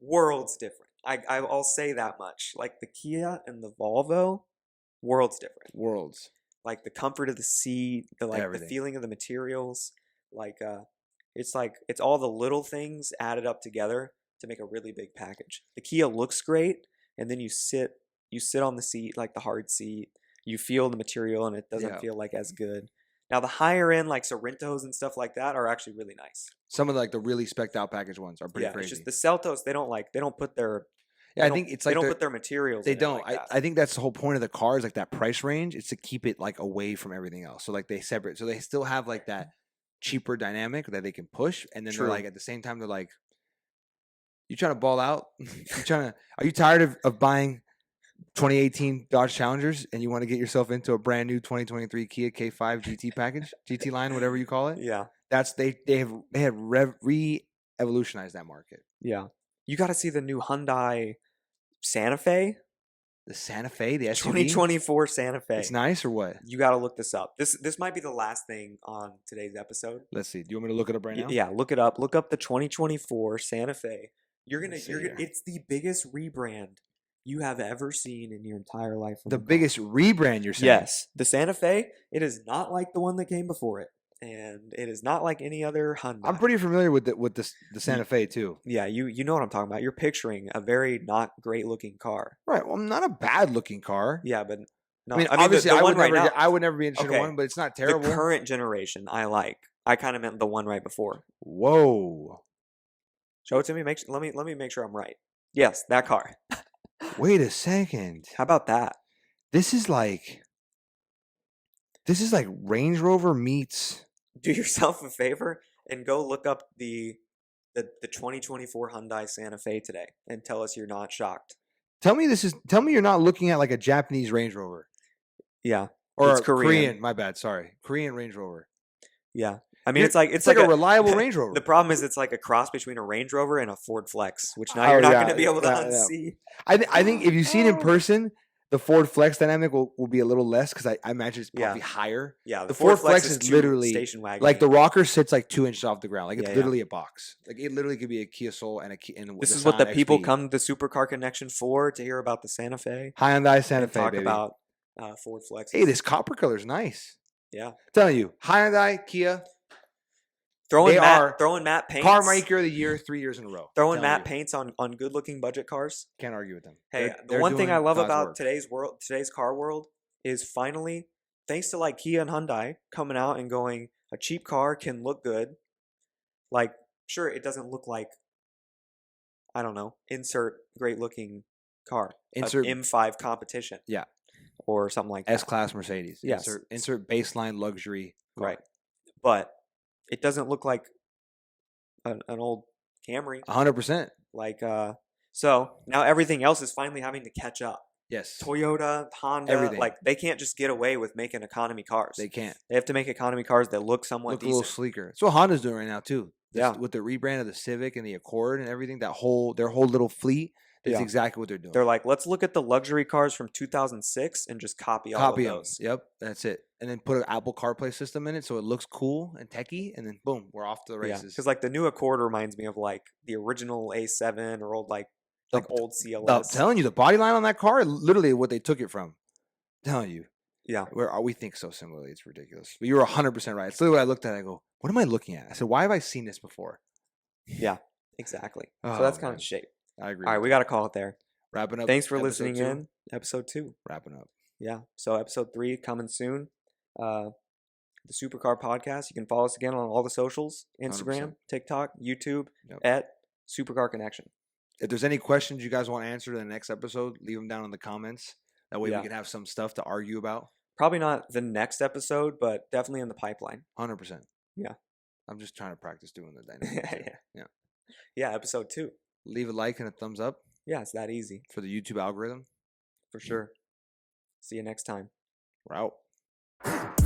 Worlds different. I'll say that much. Like the Kia and the Volvo, worlds different. Worlds. Like the comfort of the seat, the Everything. feeling of the materials, it's all the little things added up together to make a really big package. The Kia looks great, and then you sit on the seat, like the hard seat. You feel the material, and it doesn't feel like as good. Now the higher end, like Sorrentos and stuff like that, are actually really nice. Some of the really specced out package ones are pretty crazy. It's just the Celtos. They don't put their I think it's like they don't put their materials. They in don't. It like that. I think that's the whole point of the car is like that price range. It's to keep it like away from everything else. So like they separate. So they still have like that cheaper dynamic that they can push, and then they're like at the same time they're like, you trying to ball out? Are you tired of buying 2018 Dodge Challengers and you want to get yourself into a brand new 2023 Kia K5 GT package, GT line, whatever you call it? Yeah, that's they have re-evolutionized that market. Yeah, you got to see the new Hyundai Santa Fe. The Santa Fe, the SUV? 2024 Santa Fe. It's nice or what? You got to look this up. This might be the last thing on today's episode. Let's see. Do you want me to look it up right now? Yeah, look it up. Look up the 2024 Santa Fe. It's the biggest rebrand you have ever seen in your entire life. The biggest rebrand you're saying? Yes. The Santa Fe, it is not like the one that came before it. And it is not like any other Hyundai. I'm pretty familiar with the Santa Fe too. Yeah, you know what I'm talking about. You're picturing a very not great looking car. Right. Well, not a bad looking car. Yeah, but no. I mean obviously, I would never be interested in one, but it's not terrible. The current generation, I like. I kind of meant the one right before. Whoa. Show it to me. Let me make sure I'm right. Yes, that car. Wait a second. How about that? This is like Range Rover meets. Do yourself a favor and go look up the 2024 Hyundai Santa Fe today and tell us you're not shocked. Tell me you're not looking at like a Japanese Range Rover. Yeah. Or it's Korean. My bad. Sorry. Korean Range Rover. Yeah. I mean, it's like a reliable Range Rover. The problem is it's like a cross between a Range Rover and a Ford Flex, which now you're not going to be able to unsee. I think if you see it in person, the Ford Flex dynamic will be a little less because I imagine it's probably higher. Yeah, the Ford Flex is literally station wagon. Like the rocker sits like 2 inches off the ground. Like it's literally a box. Like it literally could be a Kia Soul and a Kia. This is what the people come to Supercar Connection for, to hear about the Santa Fe. Hyundai Santa Fe, talk baby. About Ford Flex. Hey, this copper color is nice. Yeah, I'm telling you, Hyundai, Kia. Throwing matte paints. Car Maker of the Year 3 years in a row. Throwing matte paints on good looking budget cars. Can't argue with them. Hey, the one thing I love about today's car world is finally, thanks to like Kia and Hyundai coming out and going, a cheap car can look good. Like, sure, it doesn't look like, I don't know, insert great looking car. Insert M5 competition. Yeah. Or something like that. S-Class Mercedes. Yes. Insert baseline luxury car. Right. But it doesn't look like an old Camry. 100%. Like, so now everything else is finally having to catch up. Yes. Toyota, Honda, everything. Like they can't just get away with making economy cars. They can't. They have to make economy cars that look somewhat decent. A little sleeker. That's what Honda's doing right now too. Yeah. With the rebrand of the Civic and the Accord and everything, their whole little fleet. That's exactly what they're doing. They're like, let's look at the luxury cars from 2006 and just copy all of those. Yep, that's it. And then put an Apple CarPlay system in it so it looks cool and techie, and then boom, we're off to the races. Because like the new Accord reminds me of like the original A7 or old like old CLS. I'm telling you, the body line on that car, literally what they took it from. I'm telling you. Yeah. We think so similarly. It's ridiculous. But you were 100% right. It's literally what I looked at. I go, what am I looking at? I said, why have I seen this before? Yeah, exactly. So that's kind of shape. I agree. All right, we got to call it there. Wrapping up. Thanks for listening in. Episode 2. Wrapping up. Yeah. So episode 3 coming soon. The Supercar Podcast. You can follow us again on all the socials: Instagram, 100%. TikTok, YouTube, at Supercar Connection. If there's any questions you guys want answered in the next episode, leave them down in the comments. That way we can have some stuff to argue about. Probably not the next episode, but definitely in the pipeline. 100%. Yeah. I'm just trying to practice doing the dynamic. Yeah, episode 2. Leave a like and a thumbs up. Yeah, it's that easy. For the YouTube algorithm. For sure. See you next time. We're out.